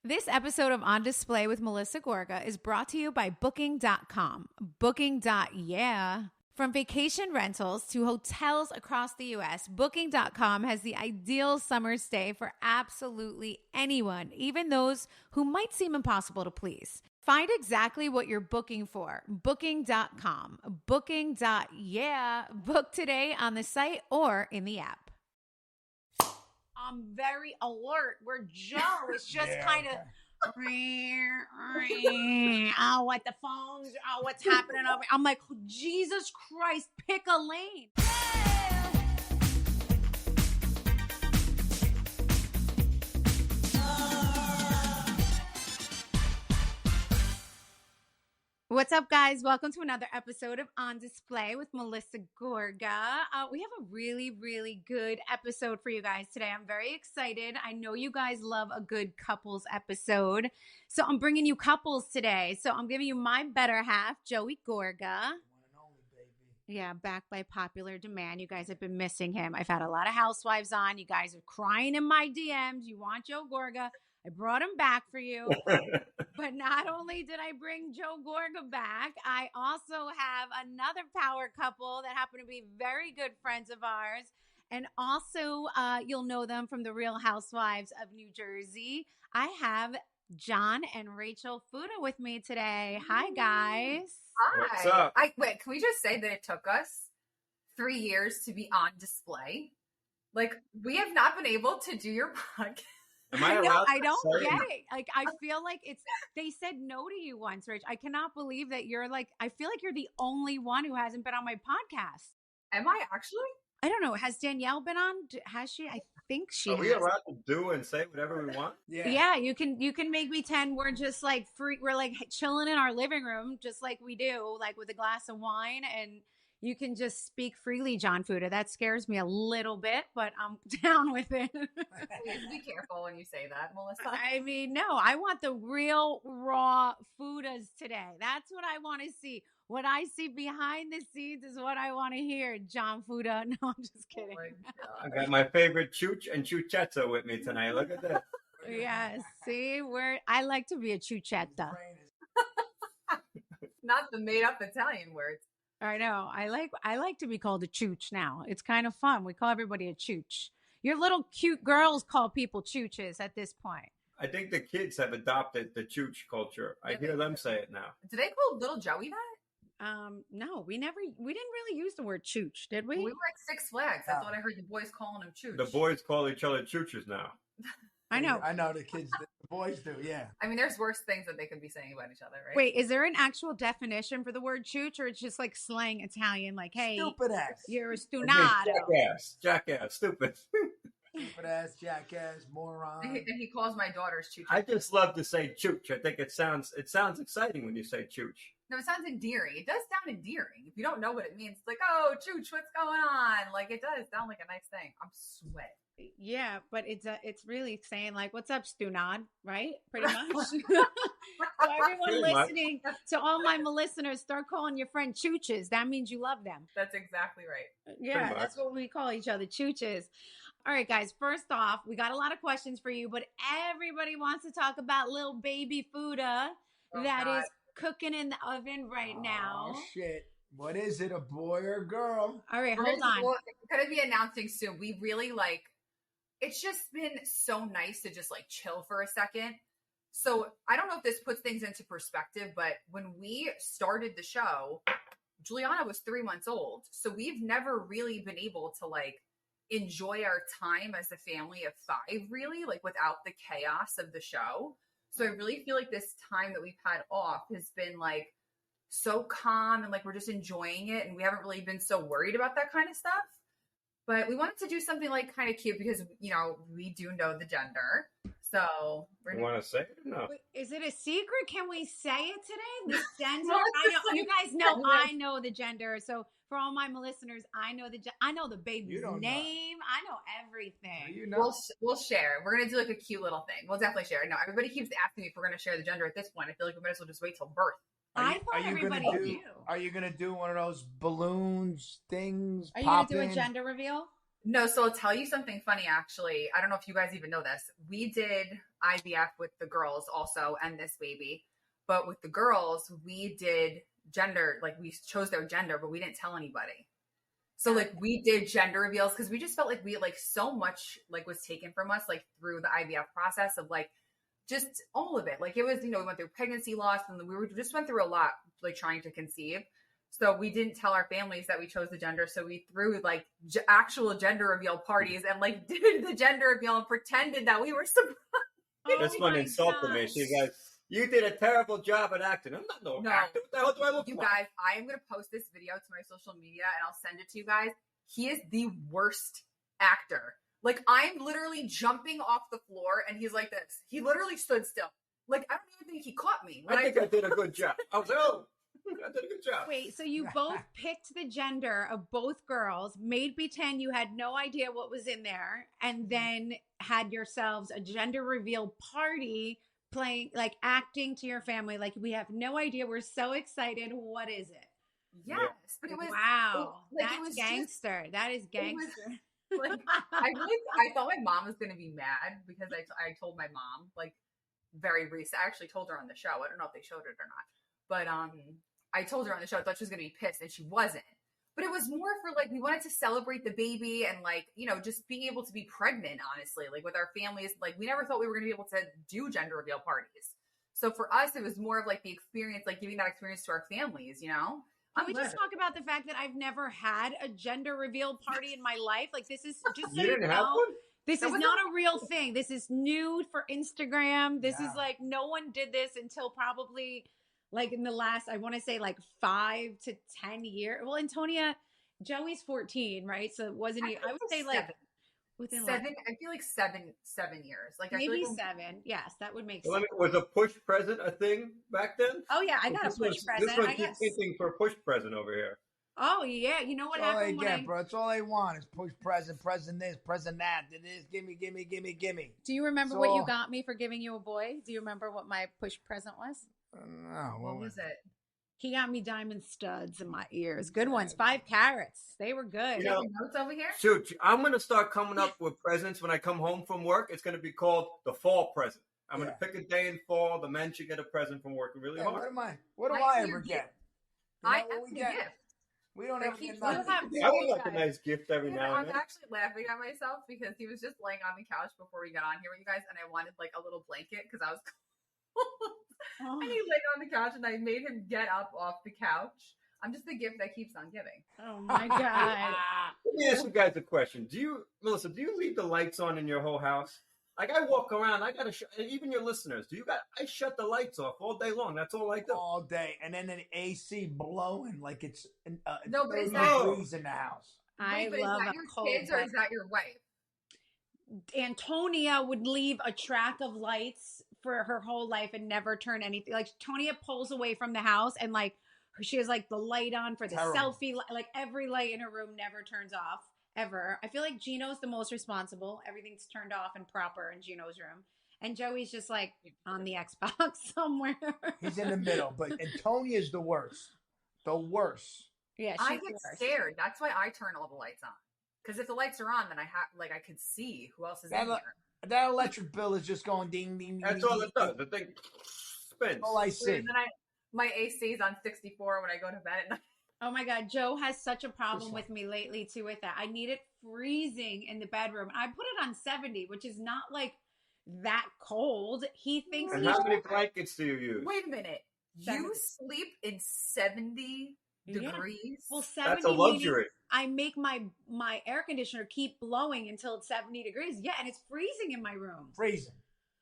This episode of On Display with Melissa Gorga is brought to you by Booking.com. Booking.yeah. From vacation rentals to hotels across the U.S., Booking.com has the ideal summer stay for absolutely anyone, even those who might seem impossible to please. Find exactly what you're booking for. Booking.com. Booking.yeah. Book today on the site or in the app. I'm very alert where Joe is just kind of, oh, what the phones, oh, what's happening over. I'm like, Jesus Christ, pick a lane. What's up, guys? Welcome to another episode of On Display with Melissa Gorga. We have a really, really good episode for you guys today. I'm very excited. I know you guys love a good couples episode. So I'm bringing you couples today. So I'm giving you my better half, Joey Gorga. Yeah, back by popular demand. You guys have been missing him. I've had a lot of Housewives on. You guys are crying in my DMs. You want Joe Gorga. I brought him back for you. But not only did I bring Joe Gorga back, I also have another power couple that happen to be very good friends of ours. And also, you'll know them from the Real Housewives of New Jersey. I have John and Rachel Fuda with me today. Hi, guys. Hi. What's up? Wait, can we just say that it took us 3 years to be on display? Like, we have not been able to do your podcast. I know, I don't get it. Like, I feel like they said no to you once, Rich. I cannot believe that you're like, I feel like you're the only one who hasn't been on my podcast. Am I actually? I don't know. Has Danielle been on? Has she? I think she has. Are we allowed to do and say whatever we want? Yeah, you can make me 10. We're just like free. We're like chilling in our living room, just like we do, like with a glass of wine, and you can just speak freely, John Fuda. That scares me a little bit, but I'm down with it. Please be careful when you say that, Melissa. I mean, no, I want the real raw Fudas today. That's what I want to see. What I see behind the scenes is what I want to hear, John Fuda. No, I'm just kidding. I got my favorite Chooch and Chuchetta with me tonight. Look at this. Yes, see, I like to be a Chuchetta. Not the made-up Italian words. I know. I like to be called a chooch now. It's kind of fun. We call everybody a chooch. Your little cute girls call people chooches at this point. I think the kids have adopted the Chooch culture. I hear them say it now. Did they call little Joey that? No, we didn't really use the word chooch, did we? We were at Six Flags. I thought I heard the boys calling him chooch. The boys call each other Chooches now. I know. I know the kids, the boys do, yeah. I mean, there's worse things that they could be saying about each other, right? Wait, is there an actual definition for the word chooch, or it's just like slang Italian, like, hey, Stupid ass. you're a stunado. Jackass, stupid. Stupid ass, jackass, moron. And he calls my daughters chooch. I just love to say Chooch. I think it sounds exciting when you say Chooch. No, it sounds endearing. It does sound endearing. If you don't know what it means, it's like, oh, chooch, what's going on? Like, it does sound like a nice thing. I'm sweating. Yeah, but it's really saying like, "What's up, Stunad?" Right? Pretty much. So everyone listening, to all my listeners, start calling your friend chooches. That means you love them. That's exactly right. Yeah, that's what we call each other, chooches. All right, guys. First off, we got a lot of questions for you, but everybody wants to talk about little baby Fuda that is cooking in the oven right now. Oh, shit. What is it, a boy or a girl? All right, hold on. We're going to be announcing soon. We really it's just been so nice to just like chill for a second. So I don't know if this puts things into perspective, but when we started the show, Juliana was 3 months old. So we've never really been able to like enjoy our time as a family of 5, really, like without the chaos of the show. So I really feel like this time that we've had off has been like so calm and like we're just enjoying it. And we haven't really been so worried about that kind of stuff. But we wanted to do something like kind of cute because, you know, we do know the gender. So You want to say it or no? Wait, is it a secret? Can we say it today? The gender? I know, you guys know I know the gender. So for all my listeners, I know the baby's name. I know everything. You know. We'll share. We're gonna do like a cute little thing. We'll definitely share. No, everybody keeps asking me if we're gonna share the gender at this point. I feel like we might as well just wait till birth. I thought everybody knew. Are you gonna do one of those balloons things? Are you gonna do a gender reveal? No, so I'll tell you something funny, actually. I don't know if you guys even know this. We did IVF with the girls also and this baby. But with the girls, we did gender, like we chose their gender, but we didn't tell anybody. So like we did gender reveals because we just felt like we like so much like was taken from us like through the IVF process of like just all of it. Like it was, we went through pregnancy loss and just went through a lot like trying to conceive. So we didn't tell our families that we chose the gender. So we threw like actual gender reveal parties and like did the gender reveal and pretended that we were surprised. This one insulted me. She's like, you did a terrible job at acting. I'm not no actor. What the hell do I look like? You like? guys, I am going to post this video to my social media and I'll send it to you guys. He is the worst actor. Like I'm literally jumping off the floor and he's like this. He literally stood still. Like I don't even think he caught me. I think I did a good job. I was like, oh, I did a good job. Wait, so you both picked the gender of both girls, made pretend you had no idea what was in there, and then had yourselves a gender reveal party playing, like acting to your family. Like, we have no idea. We're so excited. What is it? Yes, but it was wow. Like, that's it was gangster. That is gangster. Like, I thought my mom was going to be mad because I told my mom like very recent. I actually told her on the show. I don't know if they showed it or not, but I told her on the show. I thought she was going to be pissed, and she wasn't. But it was more for like we wanted to celebrate the baby and like just being able to be pregnant. Honestly, like with our families, like we never thought we were going to be able to do gender reveal parties. So for us, it was more of like the experience, like giving that experience to our families. Can we just talk about the fact that I've never had a gender reveal party in my life? Like this is just you didn't have one? This is not a real thing. This is new for Instagram. This is like no one did this until probably like in the last, I want to say like 5 to 10 years. Well, Antonia, Joey's 14, right? So it wasn't, I would say like within 7. I feel like 7 years. Like maybe I feel like 7. Yes, that would make Well, sense. was a push present a thing back then? Oh yeah, I got a push present. This one keeps thinking for a push present over here. Oh yeah, you know what That's happened all they get, bro. It's all they want is push present, present this, present that. It is gimme. Do you remember what you got me for giving you a boy? Do you remember what my push present was? No, what was it? He got me diamond studs in my ears. Good ones, 5 carats. They were good. You know, notes over here? Shoot, I'm going to start coming up with presents when I come home from work. It's going to be called the fall present. I'm going to pick a day in fall. The men should get a present from working really hard. What do I ever get? I get. We don't ever get nothing. I would like a nice gift every now and then. I'm actually laughing at myself because he was just laying on the couch before we got on here with you guys, and I wanted like a little blanket because I was cold. And he laid on the couch, and I made him get up off the couch. I'm just the gift that keeps on giving. Oh my god! Let me ask you guys a question. Melissa, do you leave the lights on in your whole house? Like I walk around, I gotta. Even your listeners, I shut the lights off all day long. That's all I do. All day, and then an AC blowing like it's 30 degrees in the house. I Wait, love is that your kids or is that your wife? Antonia would leave a track of lights for her whole life and never turn anything. Like Tonia pulls away from the house and like she has like the light on for the selfie. Like every light in her room never turns off. Ever. I feel like Gino's the most responsible. Everything's turned off and proper in Gino's room. And Joey's just like on the Xbox somewhere. He's in the middle. But Antonia's the worst. The worst. Yeah, I get scared. That's why I turn all the lights on. Because if the lights are on, then I could see who else is in here. That electric bill is just going ding, ding, ding. That's all it does. The thing spins. All I see. And then my AC is on 64 when I go to bed at night. Oh my God, Joe has such a problem with me lately too with that. I need it freezing in the bedroom. I put it on 70, which is not like that cold. He thinks. And how many blankets do you use? Wait a minute. 70. You sleep in 70 degrees? Well, 70. That's a luxury. I make my air conditioner keep blowing until it's 70 degrees. Yeah, and it's freezing in my room. Freezing.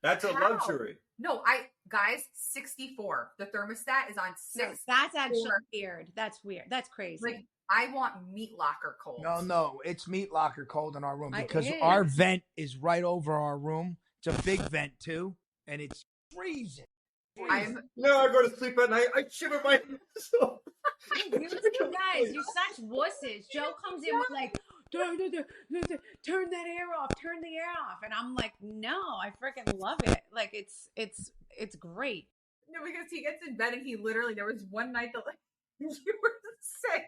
That's a luxury. No, guys, 64. The thermostat is on 6. No, that's actually weird. That's weird. That's crazy. Like, I want meat locker cold. No, it's meat locker cold in our room because our vent is right over our room. It's a big vent too, and it's freezing. I go to sleep at night. I shiver my hands off. You guys, you're such wusses. Joe comes in with like, turn that air off, turn the air off, and I'm like, no, I freaking love it. Like it's great. No, because he gets in bed and he literally there was one night that like you were sick.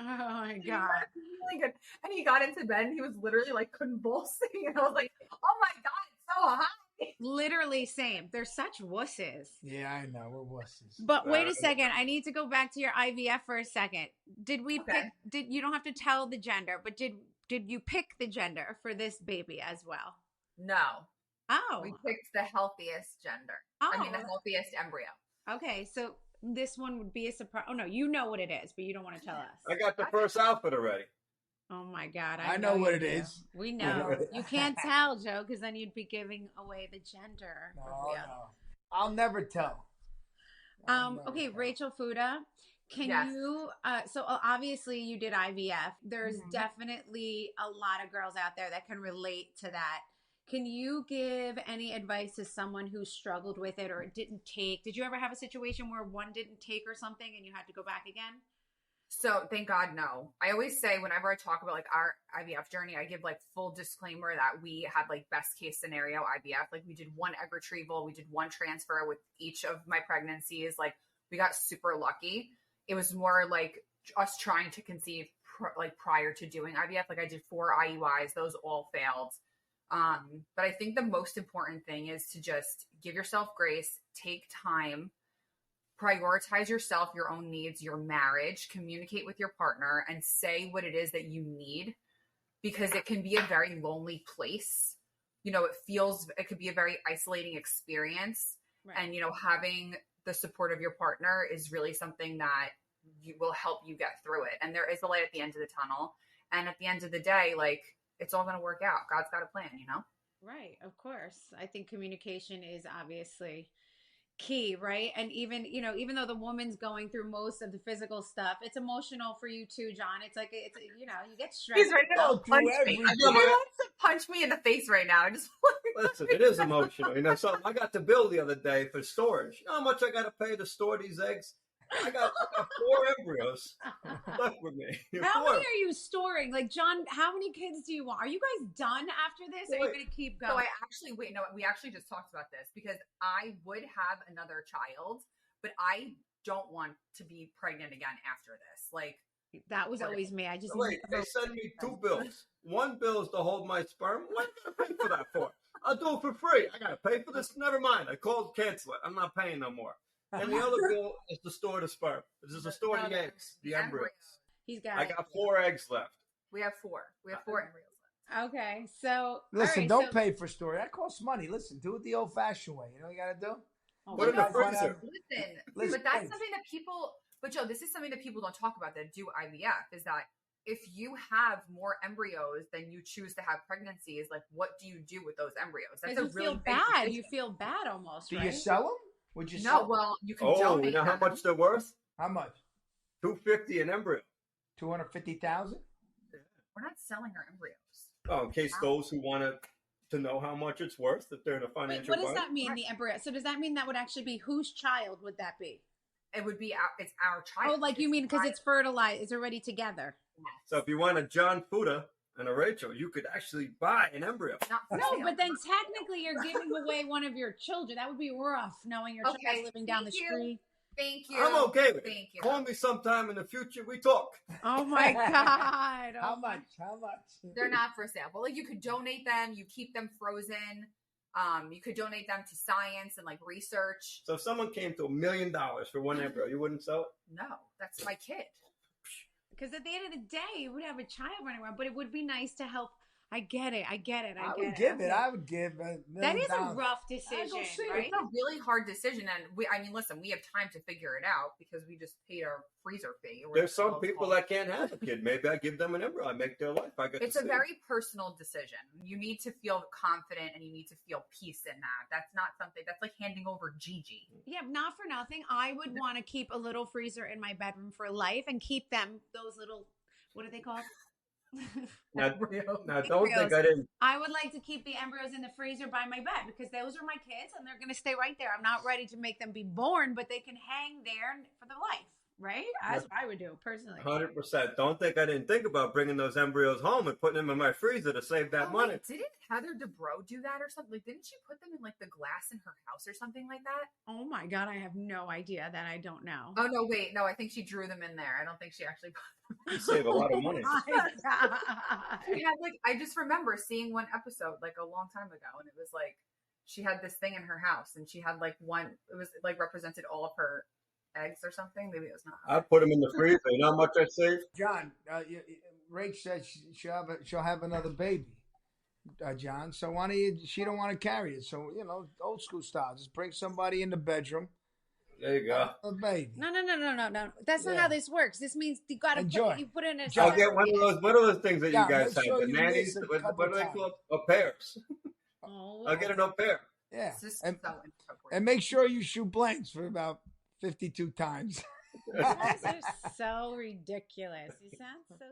Oh my He God. was really good. And he got into bed and he was literally like convulsing. And I was like, oh my God, it's so hot. Literally same. They're such wusses. Yeah, I know. We're wusses. But wait a second. I need to go back to your IVF for a second. Did we pick? You don't have to tell the gender, but did you pick the gender for this baby as well? No. Oh. We picked the healthiest gender. Oh. I mean, the healthiest embryo. Okay, so this one would be a surprise. Oh no, you know what it is, but you don't want to tell us. I got the first outfit already. Oh my God. I know what it is. We know. You can't tell, Joe, because then you'd be giving away the gender. No. I'll never tell. Okay, Rachel Fuda, can you, so obviously you did IVF. There's definitely a lot of girls out there that can relate to that. Can you give any advice to someone who struggled with it or it didn't take? Did you ever have a situation where one didn't take or something and you had to go back again? So thank God, no. I always say whenever I talk about like our IVF journey, I give like full disclaimer that we had like best case scenario IVF. Like we did one egg retrieval, we did one transfer with each of my pregnancies. Like we got super lucky. It was more like us trying to conceive like prior to doing IVF. Like I did 4 IUIs, those all failed. But I think the most important thing is to just give yourself grace, take time, prioritize yourself, your own needs, your marriage, communicate with your partner and say what it is that you need, because it can be a very lonely place. You know, it could be a very isolating experience. Right. And, you know, having the support of your partner is really something that will help you get through it. And there is a light at the end of the tunnel. And at the end of the day, like, it's all going to work out. God's got a plan, you know? Right. Of course. I think communication is obviously key, right? And even, you know, even though the woman's going through most of the physical stuff, it's emotional for you too, John. It's like, it's, you know, you get stressed. He's ready to punch me. He wants to punch me in the face right now. Listen, it is emotional. You know, something I got the bill the other day for storage. You know how much I got to pay to store these eggs? I got 4 embryos stuck with me. How many are you storing? Like, John, how many kids do you want? Are you guys done after this? Or are you going to keep going? So we actually just talked about this because I would have another child, but I don't want to be pregnant again after this. Like, that was always me. I just they send me 2 bills. One bill is to hold my sperm. What am I going to pay for that for? I'll do it for free. I got to pay for this. Never mind. I called, cancel it. I'm not paying no more. And the other bill is to store the sperm. This is to store the eggs, the embryos. I got 4 eggs left. We have 4. We have 4 embryos left. Okay, so listen, don't pay for storage. That costs money. Listen, do it the old-fashioned way. You know what you got to do? Put it in the freezer. Listen, but that's something that people. But Joe, this is something that people don't talk about that do IVF. Is that if you have more embryos than you choose to have pregnancies, like what do you do with those embryos? That's a really big bad. decision. You feel bad almost. Do right? you sell them? Would you No, well, you can donate. You know how much they're worth? How much? $250 an embryo. 250,000. We're not selling our embryos. Oh, in case those who want to know how much it's worth, if they're in a financial. Wait, what does that mean? The embryo. So does that mean that would actually be whose child would that be? It would be it's our child. Oh, like you mean because it's fertilized, it's already together. Yes. So if you want a John Fuda and a Rachel, you could actually buy an embryo. No, but then technically you're giving away one of your children. That would be rough, knowing your child's living down the street. Thank you. I'm okay with it. Thank you. Call me sometime in the future. We talk. Oh my God. How much? How much? They're not for sale. But like you could donate them. You keep them frozen. You could donate them to science and like research. So if someone came to $1 million for one embryo, you wouldn't sell it? No, that's my kid. Because at the end of the day, you would have a child running around, but it would be nice to help. I get it. I would give $1 million. That is a rough decision, right? It's a really hard decision. And listen, we have time to figure it out because we just paid our freezer fee. There's some people that can't have a kid. Maybe I give them an embryo. I make their life. It's a very personal decision. You need to feel confident and you need to feel peace in that. That's not something that's like handing over Gigi. Yeah, not for nothing. I would want to keep a little freezer in my bedroom for life and keep those little, what are they called? Now, don't think I didn't. I would like to keep the embryos in the freezer by my bed because those are my kids and they're going to stay right there. I'm not ready to make them be born, but they can hang there for their life. right? That's what I would do personally. 100%. Don't think I didn't think about bringing those embryos home and putting them in my freezer to save that money. Wait, didn't Heather Dubrow do that or something? Like, didn't she put them in like the glass in her house or something like that? Oh my God, I have no idea. That I don't know. Oh no, wait, no, I think she drew them in there. I don't think she actually put them. You save a lot of money. Oh my God. She had like, I just remember seeing one episode like a long time ago, and it was like she had this thing in her house, and she had like one. It was like represented all of her eggs or something. Maybe it was not. I put them in the freezer. You know how much I save? John, Rach said she'll have another baby. John, so why don't you? She don't want to carry it, so old school style. Just bring somebody in the bedroom. There you go. A baby. No. That's not how this works. This means you got to put in a. I'll get one of those. What are those things that you guys have? Sure The nannies. What are they called? Au pairs. Oh, I'll get an au pair. Yeah, And make sure you shoot blanks for about 52 times. you guys are so ridiculous. You sound so.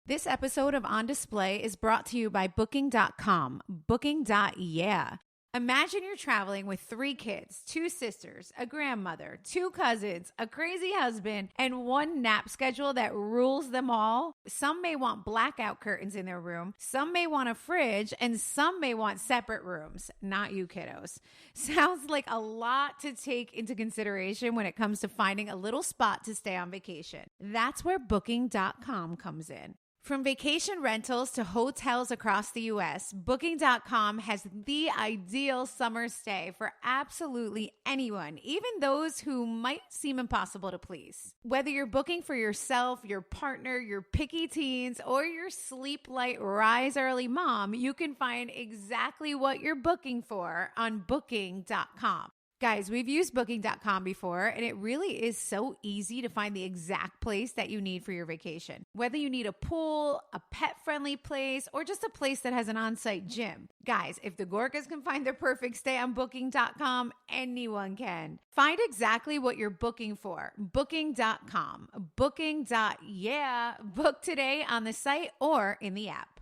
This episode of On Display is brought to you by Booking.com. Booking.yeah. Imagine you're traveling with 3 kids, 2 sisters, a grandmother, 2 cousins, a crazy husband, and one nap schedule that rules them all. Some may want blackout curtains in their room, some may want a fridge, and some may want separate rooms. Not you, kiddos. Sounds like a lot to take into consideration when it comes to finding a little spot to stay on vacation. That's where Booking.com comes in. From vacation rentals to hotels across the U.S., Booking.com has the ideal summer stay for absolutely anyone, even those who might seem impossible to please. Whether you're booking for yourself, your partner, your picky teens, or your sleep light, rise early mom, you can find exactly what you're booking for on Booking.com. Guys, we've used Booking.com before, and it really is so easy to find the exact place that you need for your vacation. Whether you need a pool, a pet-friendly place, or just a place that has an on-site gym. Guys, if the Gorgas can find their perfect stay on Booking.com, anyone can. Find exactly what you're booking for. Booking.com. Booking.yeah. Book today on the site or in the app.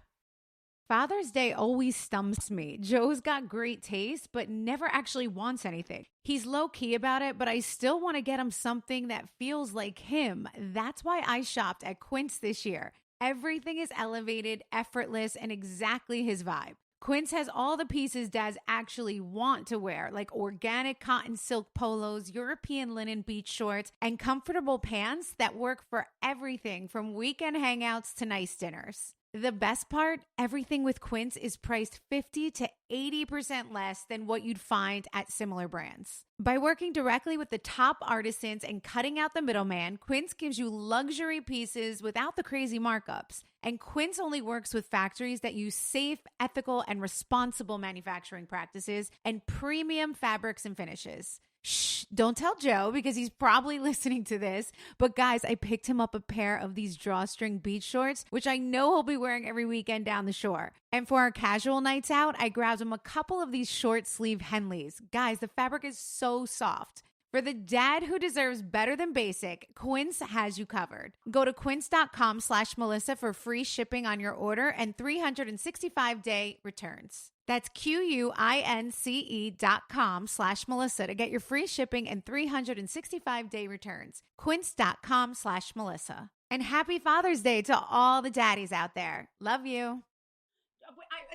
Father's Day always stumps me. Joe's got great taste, but never actually wants anything. He's low-key about it, but I still want to get him something that feels like him. That's why I shopped at Quince this year. Everything is elevated, effortless, and exactly his vibe. Quince has all the pieces dads actually want to wear, like organic cotton silk polos, European linen beach shorts, and comfortable pants that work for everything from weekend hangouts to nice dinners. The best part, everything with Quince is priced 50 to 80% less than what you'd find at similar brands. By working directly with the top artisans and cutting out the middleman, Quince gives you luxury pieces without the crazy markups. And Quince only works with factories that use safe, ethical, and responsible manufacturing practices and premium fabrics and finishes. Shh, don't tell Joe because he's probably listening to this. But guys, I picked him up a pair of these drawstring beach shorts, which I know he'll be wearing every weekend down the shore. And for our casual nights out, I grabbed him a couple of these short sleeve Henleys. Guys, the fabric is so soft. For the dad who deserves better than basic, Quince has you covered. Go to quince.com/Melissa for free shipping on your order and 365-day returns. That's QUINCE.com/Melissa to get your free shipping and 365-day returns. Quince.com/Melissa. And happy Father's Day to all the daddies out there. Love you.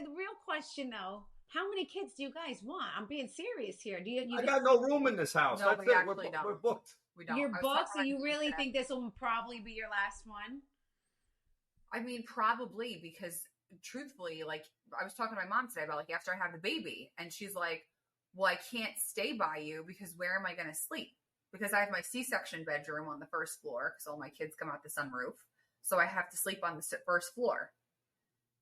The real question, though, how many kids do you guys want? I'm being serious here. I got no room in this house. No, That's we it. actually don't. We're booked. We don't. You're booked, so you really think this will probably be your last one? I mean, probably, because truthfully, like, I was talking to my mom today about, like, after I have the baby, and she's like, well, I can't stay by you because where am I going to sleep? Because I have my C-section bedroom on the first floor because all my kids come out the sunroof. So I have to sleep on the first floor.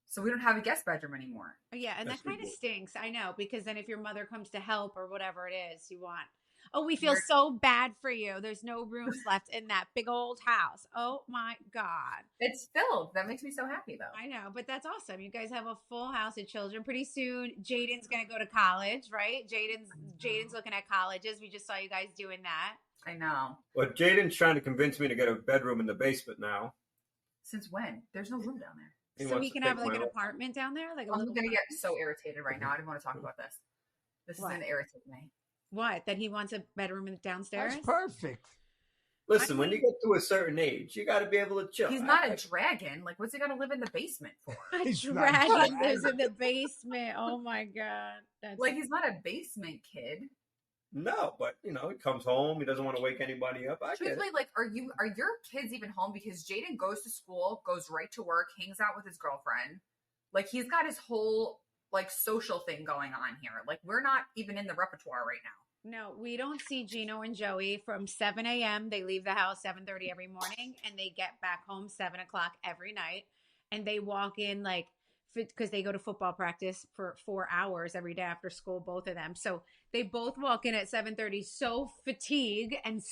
So we don't have a guest bedroom anymore. Yeah, and that kind of stinks. I know, because then if your mother comes to help or whatever it is you want. Oh, we feel so bad for you. There's no rooms left in that big old house. Oh, my God. It's filled. That makes me so happy, though. I know, but that's awesome. You guys have a full house of children. Pretty soon, Jaden's going to go to college, right? Jaden's looking at colleges. We just saw you guys doing that. I know. Well, Jaden's trying to convince me to get a bedroom in the basement now. Since when? There's no room down there. So he can have like an apartment down there? Like I'm going to get so irritated right now. I didn't want to talk about this. This is going to irritate me. What? That he wants a bedroom downstairs? That's perfect. Listen, when you get to a certain age, you got to be able to chill. He's not a dragon. Like, what's he got to live in the basement for? A He's not dragon a lives in the basement. Oh my god. That's Like, he's not a basement kid. No, but he comes home. He doesn't want to wake anybody up. I get Truthfully, it. like, are your kids even home? Because Jaden goes to school, goes right to work, hangs out with his girlfriend. Like, he's got his whole like social thing going on here. Like, we're not even in the repertoire right now. No, we don't see Gino and Joey from 7 a.m. They leave the house 7:30 every morning, and they get back home 7 o'clock every night. And they walk in like, because they go to football practice for 4 hours every day after school, both of them. So they both walk in at 7:30, so fatigued, and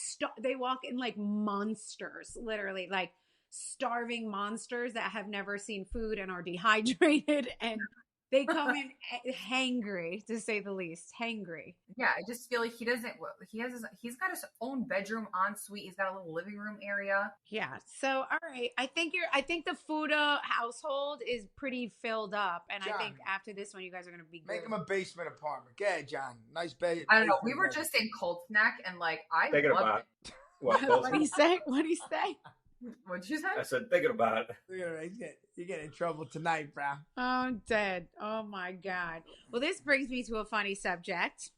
they walk in like monsters, literally like starving monsters that have never seen food and are dehydrated, and they come in hangry, to say the least. Hangry. Yeah, I just feel like he's got his own bedroom ensuite. He's got a little living room area. Yeah. So, all right. I think the Fuda household is pretty filled up. And John, I think after this one, you guys are going to be good. Make him a basement apartment. Okay, John. Nice bed. I don't know. We were just in Cold Neck, and like, I Thinking loved about it. what? What do you say? What do you say? What'd you say? I said, thinking about it. You get in trouble tonight, bro. Oh, I'm dead. Oh my God. Well, this brings me to a funny subject.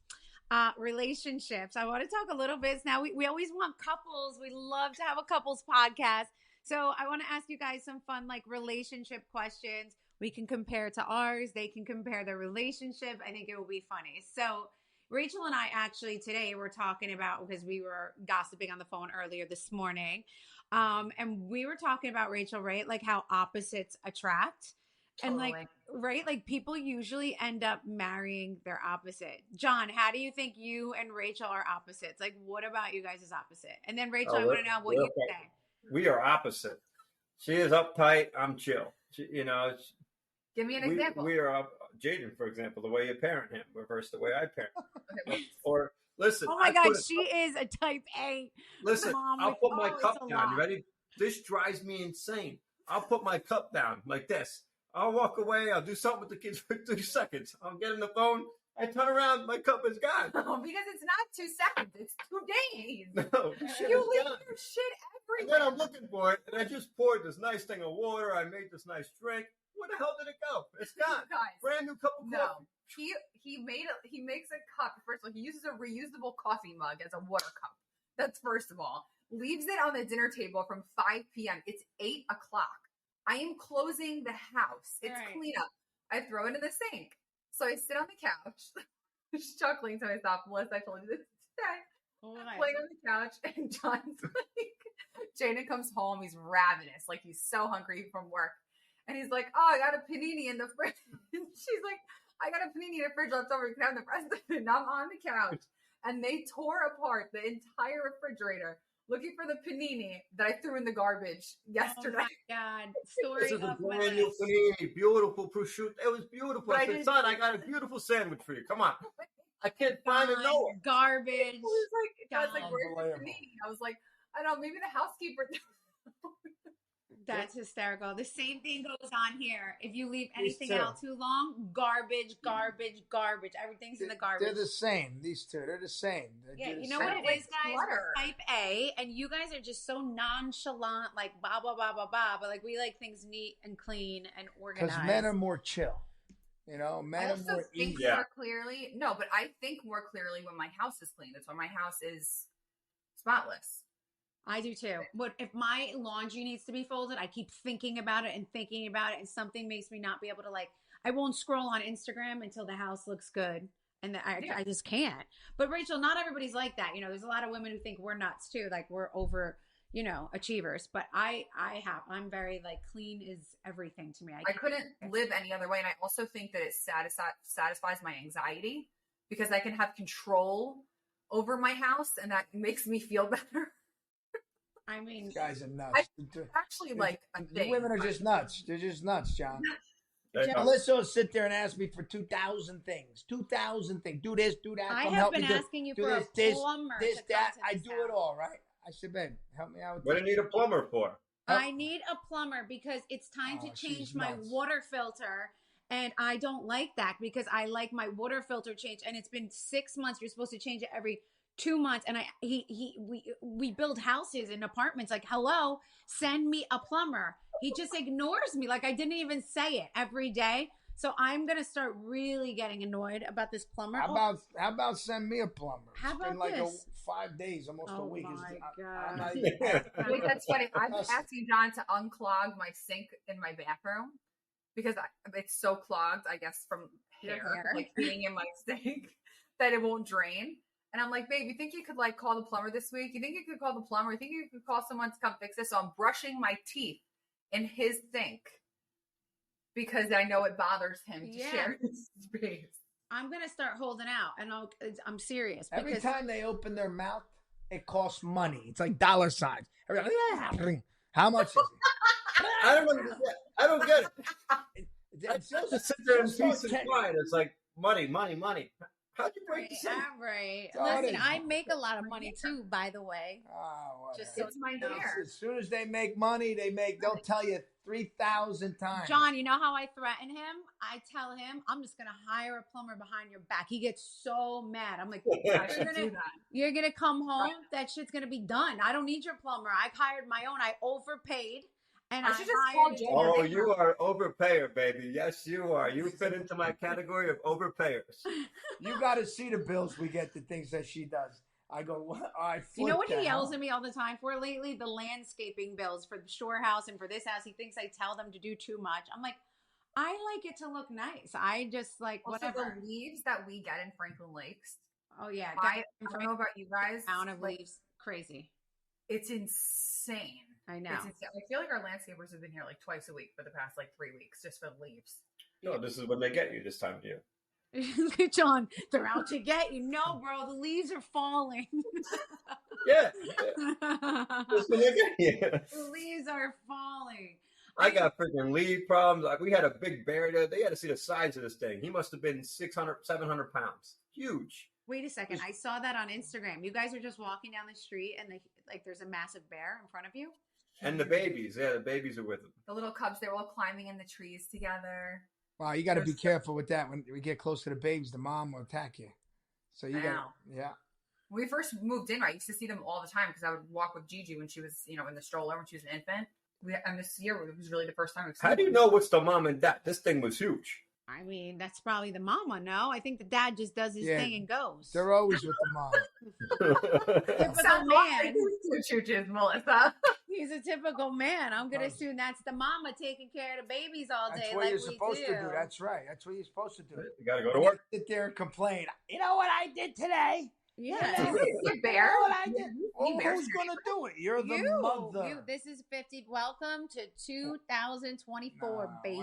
Relationships. I want to talk a little bit. Now, we always want couples. We love to have a couples podcast. So I want to ask you guys some fun, like, relationship questions. We can compare to ours. They can compare their relationship. I think it will be funny. So Rachel and I actually today were talking about, because we were gossiping on the phone earlier this morning. And we were talking about, Rachel, right? Like how opposites attract. Totally. And like, right? Like people usually end up marrying their opposite. John, how do you think you and Rachel are opposites? Like, what about you guys is opposite? And then Rachel, I want to know what you say. We are opposite. She is uptight. I'm chill. Give me an example. We are Jaden, for example, the way you parent him versus the way I parent him. Okay, Or listen. Oh my God, she is a type A. Listen, Mom, I'll like, put my it's cup a down. lot. You ready? This drives me insane. I'll put my cup down like this. I'll walk away. I'll do something with the kids for 2 seconds. I'll get on the phone. I turn around. My cup is gone. because it's not 2 seconds. It's 2 days. No, shit You is leave gone. your shit And everywhere. then I'm looking for it, and I just poured this nice thing of water. I made this nice drink. Where the hell did it go? It's gone. Guys, Brand new cup of no. coffee. He makes a cup. First of all, he uses a reusable coffee mug as a water cup. That's first of all. Leaves it on the dinner table from 5 p.m. It's 8 o'clock. I am closing the house. It's Right. cleanup. I throw it in the sink. So I sit on the couch, chuckling to myself. Melissa, I told you this today. Oh my. Playing on the couch, and John's like, Jaden comes home. He's ravenous. Like, he's so hungry from work. And he's like, oh, I got a panini in the fridge. And she's like, I got a panini in the fridge left over. You can have the rest of it. And I'm on the couch. And they tore apart the entire refrigerator looking for the panini that I threw in the garbage yesterday. Oh my God. Story This is a of my brand life. new panini. Beautiful prosciutto. It was beautiful. But I I said, didn't- son, I got a beautiful sandwich for you. Come on. I can't find it nowhere. Garbage. It was like, I was like, where's the Unbelievable. panini? I was like, I don't know, maybe the housekeeper. That's hysterical. The same thing goes on here. If you leave These anything two. out too long, garbage, garbage, garbage. Everything's in the garbage. They're the same. These two, they're the same. Yeah, you the know same. what it Like is, guys? clutter. We're type A, and you guys are just so nonchalant, like blah, blah, blah, blah, blah. But like we like things neat and clean and organized. Because men are more chill. Men I are also more think easy. Yeah. more clearly. No, but I think more clearly when my house is clean. That's why my house is spotless. I do too. But if my laundry needs to be folded, I keep thinking about it, and something makes me not be able to I won't scroll on Instagram until the house looks good. And I just can't. But Rachel, not everybody's like that. There's a lot of women who think we're nuts too. Like we're over, achievers. But I'm very clean is everything to me. I couldn't live any other way. And I also think that it satisfies my anxiety because I can have control over my house and that makes me feel better. I mean, These guys are nuts. Actually, like a The thing. women are just nuts. They're just nuts, John. They are. Melissa will sit there and ask me for 2,000 things. 2,000 things. Do this, do that. I Come have help been me do asking you do for this, a plumber. this, to that. come to I this do house. it all, right? I said, babe, help me out with What do you need a plumber for? I need a plumber because it's time Oh, to change she's my nuts. water filter. And I don't like that because I like my water filter changed. And it's been 6 months. You're supposed to change it every 2 months, and we build houses and apartments. Like, hello, send me a plumber. He just ignores me like I didn't even say it every day. So I'm gonna start really getting annoyed about this plumber. How about send me a plumber? How about it's been like this? 5 days, almost a week. Oh my I'm God. Wait, that's funny. I'm asking John to unclog my sink in my bathroom because it's so clogged, I guess, from hair, like being in my sink that it won't drain. And I'm like, babe, you think you could like call the plumber this week? You think you could call the plumber? You think you could call someone to come fix this? So I'm brushing my teeth in his sink because I know it bothers him to share his space. I'm gonna start holding out, and I'm serious. Every time they open their mouth, it costs money. It's like dollar signs. How much is it? I don't get it. It's just sit there and peace and quiet. It's like money. How'd you break the sink? Right. Listen, I make a lot of money too, by the way. Oh, just so it's my hair. As soon as they make money, they'll tell you 3,000 times. John, you know how I threaten him? I tell him, I'm just going to hire a plumber behind your back. He gets so mad. I'm like, you're going to come home. That shit's going to be done. I don't need your plumber. I've hired my own. I overpaid. And I should just call Jay. Oh, you are overpayer, baby. Yes, you are. You fit into my category of overpayers. You got to see the bills we get, the things that she does. I go, what? You know what he yells at me all the time for lately? The landscaping bills for the shore house and for this house. He thinks I tell them to do too much. I'm like, I like it to look nice. I just like whatever. Also, the leaves that we get in Franklin Lakes. Oh, yeah. I don't know about you guys. Amount of leaves. Crazy. It's insane. I know. I feel like our landscapers have been here like twice a week for the past like 3 weeks just for the leaves. No, this is when they get you this time of year. John, they're out to get you. No, bro, the leaves are falling. Yeah. That's when they get you. The leaves are falling. I got freaking leaf problems. Like we had a big bear there. They had to see the size of this thing. He must have been 600, 700 pounds. Huge. Wait a second. I saw that on Instagram. You guys are just walking down the street and there's a massive bear in front of you. And the babies. Yeah, the babies are with them. The little cubs, they're all climbing in the trees together. Wow, you got to be careful with that. When we get close to the babies, the mom will attack you. So you got yeah. When we first moved in, I used to see them all the time because I would walk with Gigi when she was, in the stroller when she was an infant. And this year it was really the first time. How do you know what's the mom and dad? This thing was huge. I mean, that's probably the mama, no? I think the dad just does his thing and goes. They're always with the mom. Typical man. Melissa. He's a typical man. I'm going to assume that's the mama taking care of the babies all day. That's what you're supposed to do. That's right. That's what you're supposed to do. You got to go to work. Sit there and complain. You know what I did today? Yeah. You bear. You know what I did? Well, who's going to do it? You're the mother. This is 50. Welcome to 2024, baby.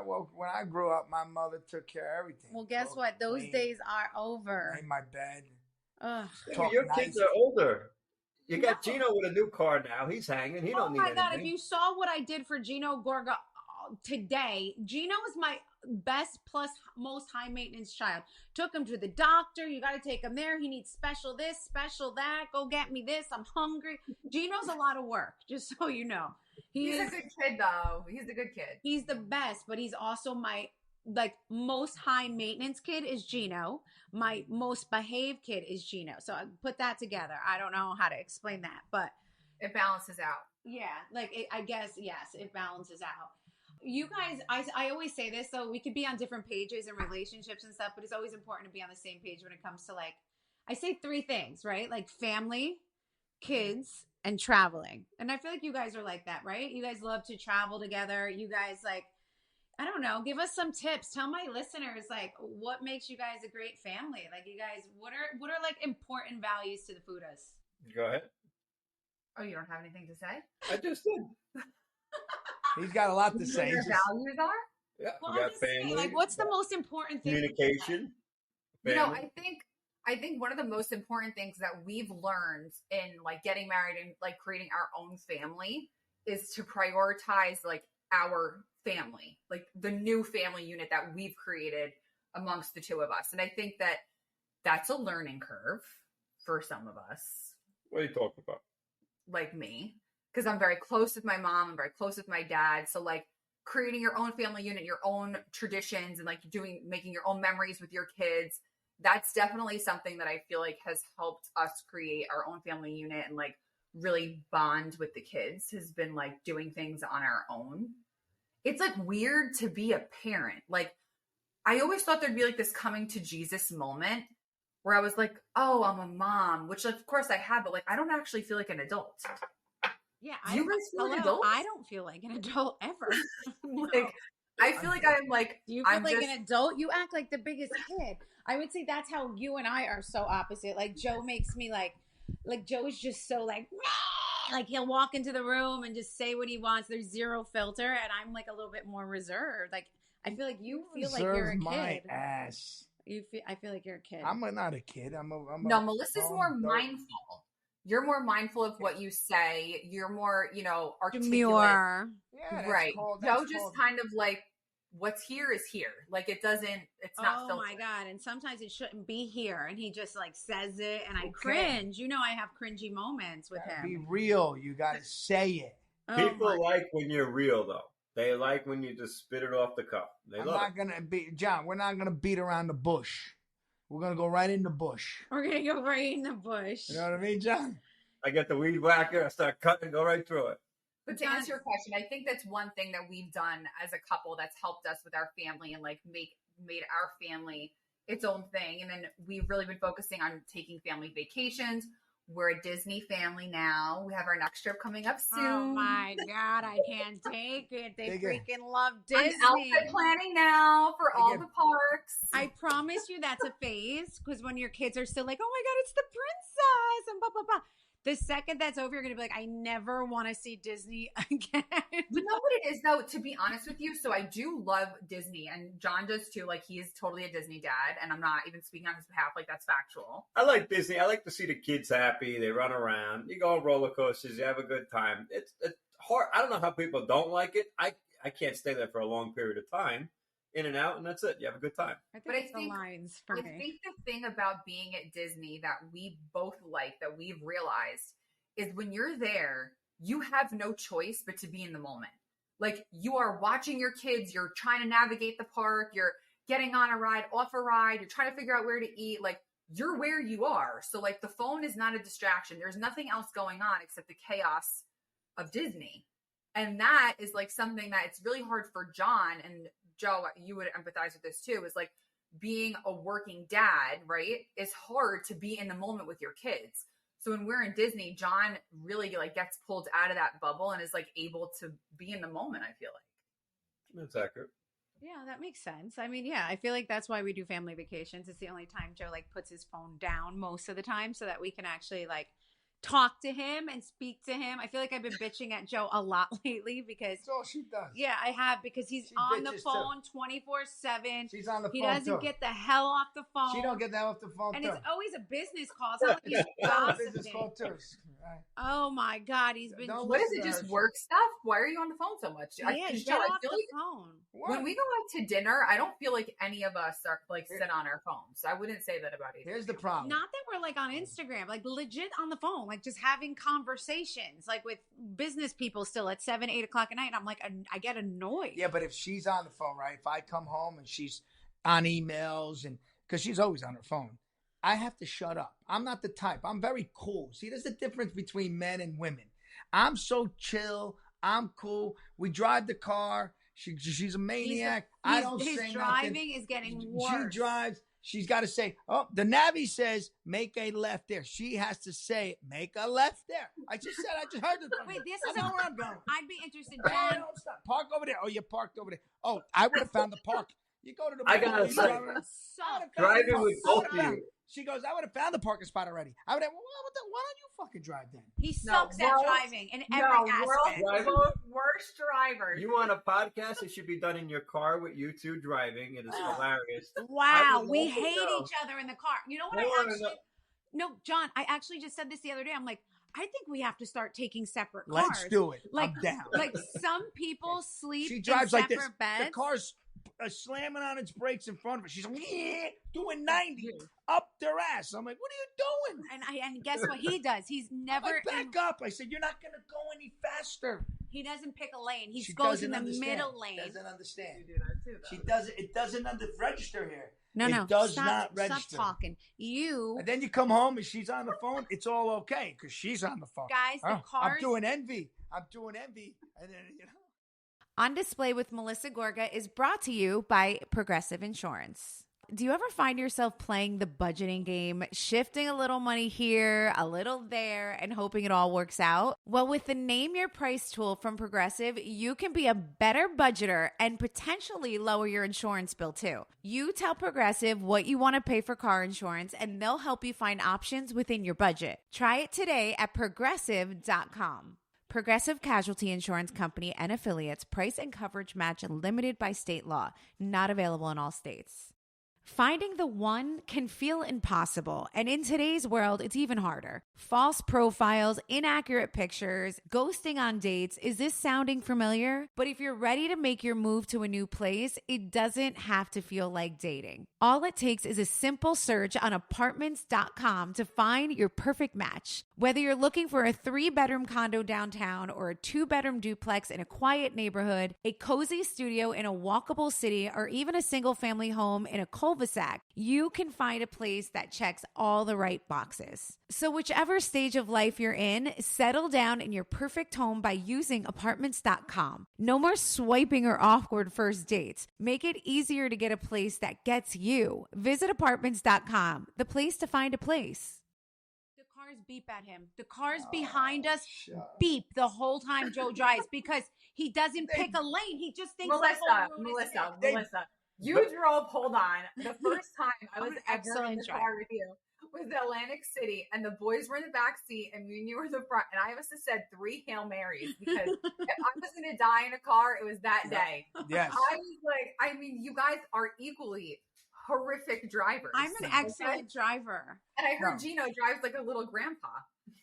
When I grew up, my mother took care of everything. Well, guess what? Those days are over. In my bed. Your kids are older. You got Gino with a new car now. He's hanging. He don't need anything. Oh, my God. If you saw what I did for Gino Gorga today, Gino is my best plus most high maintenance child. Took him to the doctor. You got to take him there. He needs special this, special that. Go get me this. I'm hungry. Gino's a lot of work, just so you know. He's a good kid, though. He's a good kid. He's the best, but he's also my most high maintenance kid is Gino. My most behaved kid is Gino. So I put that together. I don't know how to explain that, but it balances out. Yeah, I guess yes, it balances out. You guys, I always say this, so we could be on different pages and relationships and stuff, but it's always important to be on the same page when it comes to I say 3 things, right? Like family, kids, and traveling. And I feel like you guys are like that, right? You guys love to travel together. You guys I don't know, give us some tips. Tell my listeners what makes you guys a great family. You guys, what are important values to the Fudas? Go ahead. Oh, you don't have anything to say? I just did. He's got a lot to say. Your values are? Yeah, well, we got family. What's the most important thing? Communication. I think one of the most important things that we've learned in getting married and creating our own family is to prioritize our family, the new family unit that we've created amongst the two of us. And I think that that's a learning curve for some of us. What are you talking about? Like me. Because I'm very close with my mom. I'm very close with my dad. So creating your own family unit, your own traditions, and making your own memories with your kids. that's definitely something that I feel like has helped us create our own family unit and like really bond with the kids, has been like doing things on our own. It's like weird to be a parent. Like, I always thought there'd be like this coming to Jesus moment where I was like, oh, I'm a mom, which of course I have, but like, I don't actually feel like an adult. Yeah. Do you guys feel like adults? I don't feel like an adult ever. Like, I feel like I'm like, do you feel like an adult? You act like the biggest kid. I would say that's how you and I are so opposite. Like Joe makes me like Joe's just so like he'll walk into the room and just say what he wants. There's zero filter, and I'm like a little bit more reserved. Like I feel like you feel like you're a kid. My ass. I feel like you're a kid. I'm not a kid. No, Melissa's more mindful. You're more mindful of what you say. You're more, articulate. Demure. Yeah, right. Joe just kind of like, what's here is here. Like it's not filtered. Oh my God. And sometimes it shouldn't be here. And he just like says it and I cringe. I have cringy moments with him. Be real. You got to say it. People like when you're real though. They like when you just spit it off the cuff. We're not going to beat around the bush. We're going to go right in the bush. We're going to go right in the bush. You know what I mean, John? I get the weed whacker. I start cutting, go right through it. But to answer your question, I think that's one thing that we've done as a couple that's helped us with our family and like made our family its own thing. And then we've really been focusing on taking family vacations. We're a Disney family now. We have our next trip coming up soon. Oh my God, I can't take it. They freaking love Disney. I'm outfit planning now for all the parks. I promise you that's a phase, because when your kids are still like, oh my God, it's the princess and blah, blah, blah. The second that's over, you're going to be like, I never want to see Disney again. You know what it is, though, to be honest with you? So I do love Disney, and John does too. Like, he is totally a Disney dad, and I'm not even speaking on his behalf. Like, that's factual. I like Disney. I like to see the kids happy. They run around. You go on roller coasters. You have a good time. It's hard. I don't know how people don't like it. I can't stay there for a long period of time. In and out, and that's it. You have a good time. I think the thing about being at Disney that we both like, that we've realized, is when you're there, you have no choice but to be in the moment. Like, you are watching your kids, you're trying to navigate the park, you're getting on a ride, off a ride, you're trying to figure out where to eat. Like, you're where you are. So, like, the phone is not a distraction. There's nothing else going on except the chaos of Disney. And that is, like, something that it's really hard for John, and Joe, you would empathize with this too, is like being a working dad, right? It's hard to be in the moment with your kids. So when we're in Disney, John really like gets pulled out of that bubble and is like able to be in the moment, I feel like. That's accurate. Yeah, that makes sense. I mean, yeah, I feel like that's why we do family vacations. It's the only time Joe like puts his phone down most of the time so that we can actually like talk to him and speak to him. I feel like I've been bitching at Joe a lot lately because that's all she does. Yeah, I have, because he's on the phone 24/7. She's on the phone. He doesn't get the hell off the phone. She don't get that off the phone. And it's always a business call. It's not like he's gossiping. Business call too. Right. Oh my God, he's been. What is it? Just work stuff? Why are you on the phone so much? Yeah, get off the phone. When we go out to dinner, I don't feel like any of us are like sit on our phones. I wouldn't say that about either. Here's the problem. Not that we're like on Instagram, like legit on the phone, like just having conversations, like with business people still at 7, 8 o'clock at night. And I'm like, I get annoyed. Yeah, but if she's on the phone, right? If I come home and she's on emails, and because she's always on her phone, I have to shut up. I'm not the type. I'm very cool. See, there's a difference between men and women. I'm so chill. I'm cool. We drive the car. She's a maniac. I don't say nothing. His driving is getting worse. She drives. She's got to say, oh, the Navi says, make a left there. She has to say, make a left there. I just heard it. Wait, this is where I'm going. I'd be interested, John. Don't stop. Park over there. Oh, you parked over there. Oh, I would have found the park. You go to the I gotta say, driving with both of you. She goes, I would have found the parking spot already. I would have, why don't you fucking drive then? He sucks at driving in every aspect. Worst drivers. You want a podcast? It should be done in your car with you two driving. It is hilarious. Wow, we hate each other in the car. You know what No, John, I actually just said this the other day. I'm like, I think we have to start taking separate cars. Let's do it. Like, I'm down. Like some people sleep she drives in like separate this. beds. The car's slamming on its brakes in front of her. She's like, doing 90 up their ass. I'm like, what are you doing? And guess what he does? He's never back up. I said, you're not going to go any faster. He doesn't pick a lane. He goes in the middle lane. Doesn't understand. You do that too, though. She doesn't. It doesn't register here. No, it no. does Stop, not register. Stop talking. And then you come home and she's on the phone. It's all okay because she's on the phone. Guys, the cars. I'm doing envy. And then, On Display with Melissa Gorga is brought to you by Progressive Insurance. Do you ever find yourself playing the budgeting game, shifting a little money here, a little there, and hoping it all works out? Well, with the Name Your Price tool from Progressive, you can be a better budgeter and potentially lower your insurance bill too. You tell Progressive what you want to pay for car insurance, and they'll help you find options within your budget. Try it today at Progressive.com. Progressive Casualty Insurance Company and Affiliates. Price and coverage match limited by state law. Not available in all states. Finding the one can feel impossible, and in today's world, it's even harder. False profiles, inaccurate pictures, ghosting on dates. Is this sounding familiar? But if you're ready to make your move to a new place, it doesn't have to feel like dating. All it takes is a simple search on apartments.com to find your perfect match. Whether you're looking for a 3-bedroom condo downtown or a 2-bedroom duplex in a quiet neighborhood, a cozy studio in a walkable city, or even a single-family home in a cul-de-sac, you can find a place that checks all the right boxes. So whichever stage of life you're in, settle down in your perfect home by using apartments.com. No more swiping or awkward first dates. Make it easier to get a place that gets you. Visit apartments.com, the place to find a place. The cars beep at him. The cars behind us beep the whole time Joe drives because he doesn't pick a lane. He just thinks Melissa. You drove, hold on. The first time I was ever in the car with you was Atlantic City, and the boys were in the back seat, and me and you were in the front, and I must have said 3 Hail Marys because if I was going to die in a car, it was that day. Yes. I was like, I mean, you guys are equally horrific drivers. I'm an excellent driver. And I heard Gino drives like a little grandpa.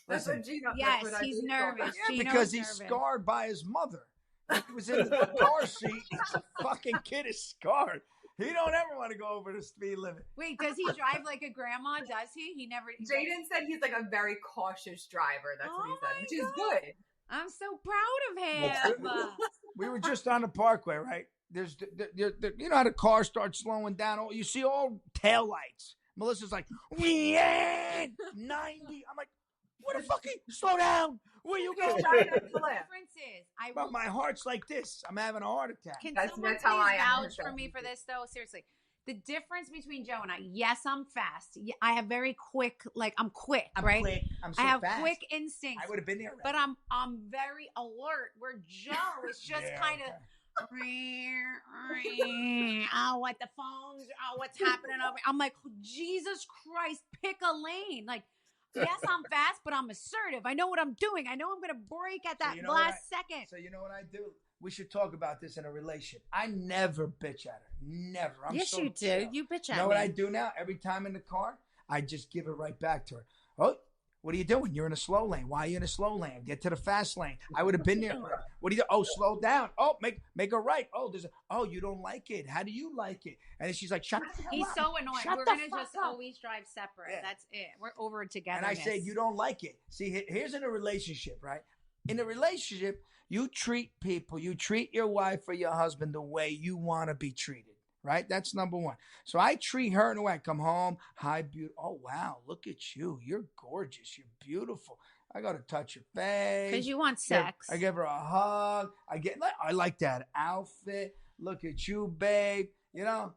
That's what Gino. Yes, he's nervous. Yeah, because he's scarred by his mother. He was in the car seat. The fucking kid is scarred. He don't ever want to go over the speed limit. Wait, does he drive like a grandma? Does he? He never. Jaden said he's like a very cautious driver. That's what he said, which is good. I'm so proud of him. We were just on the Parkway, right? There's, you know how the car starts slowing down. You see all taillights. Melissa's like, 90. I'm like, what the fuck? Slow down. Where you going? The difference is, but my heart's like this. I'm having a heart attack. Can someone please vouch for me for this, though? Seriously. The difference between Joe and I, yes, I'm fast. I have very quick, I'm quick, right? Quick. I'm so I have fast. quick instincts. I would have been there. But I'm very alert. Where Joe is just kind of, oh, what the phones, oh, what's happening over? I'm like, Jesus Christ, pick a lane. Like, yes, I'm fast, but I'm assertive. I know what I'm doing. I know I'm going to brake at that last second. So you know what I do? We should talk about this in a relationship. I never bitch at her. Never. Yes, you do. You bitch at me. You know what I do now? Every time in the car, I just give it right back to her. Oh, what are you doing? You're in a slow lane. Why are you in a slow lane? Get to the fast lane. I would have been there. What do you do? Oh, slow down. Oh, make a right. Oh, you don't like it. How do you like it? And then she's like, shut the hell up. He's so annoying. We're going to just always drive separate. Yeah. That's it. We're over it together. And I say, you don't like it. See, here's in a relationship, right? In a relationship, you treat people, you treat your wife or your husband the way you want to be treated, right? That's number one. So I treat her in a way. I come home, hi, beautiful. Oh, wow, look at you. You're gorgeous. You're beautiful. I got to touch your face. Because you want sex. I give her a hug. I like that outfit. Look at you, babe. You know,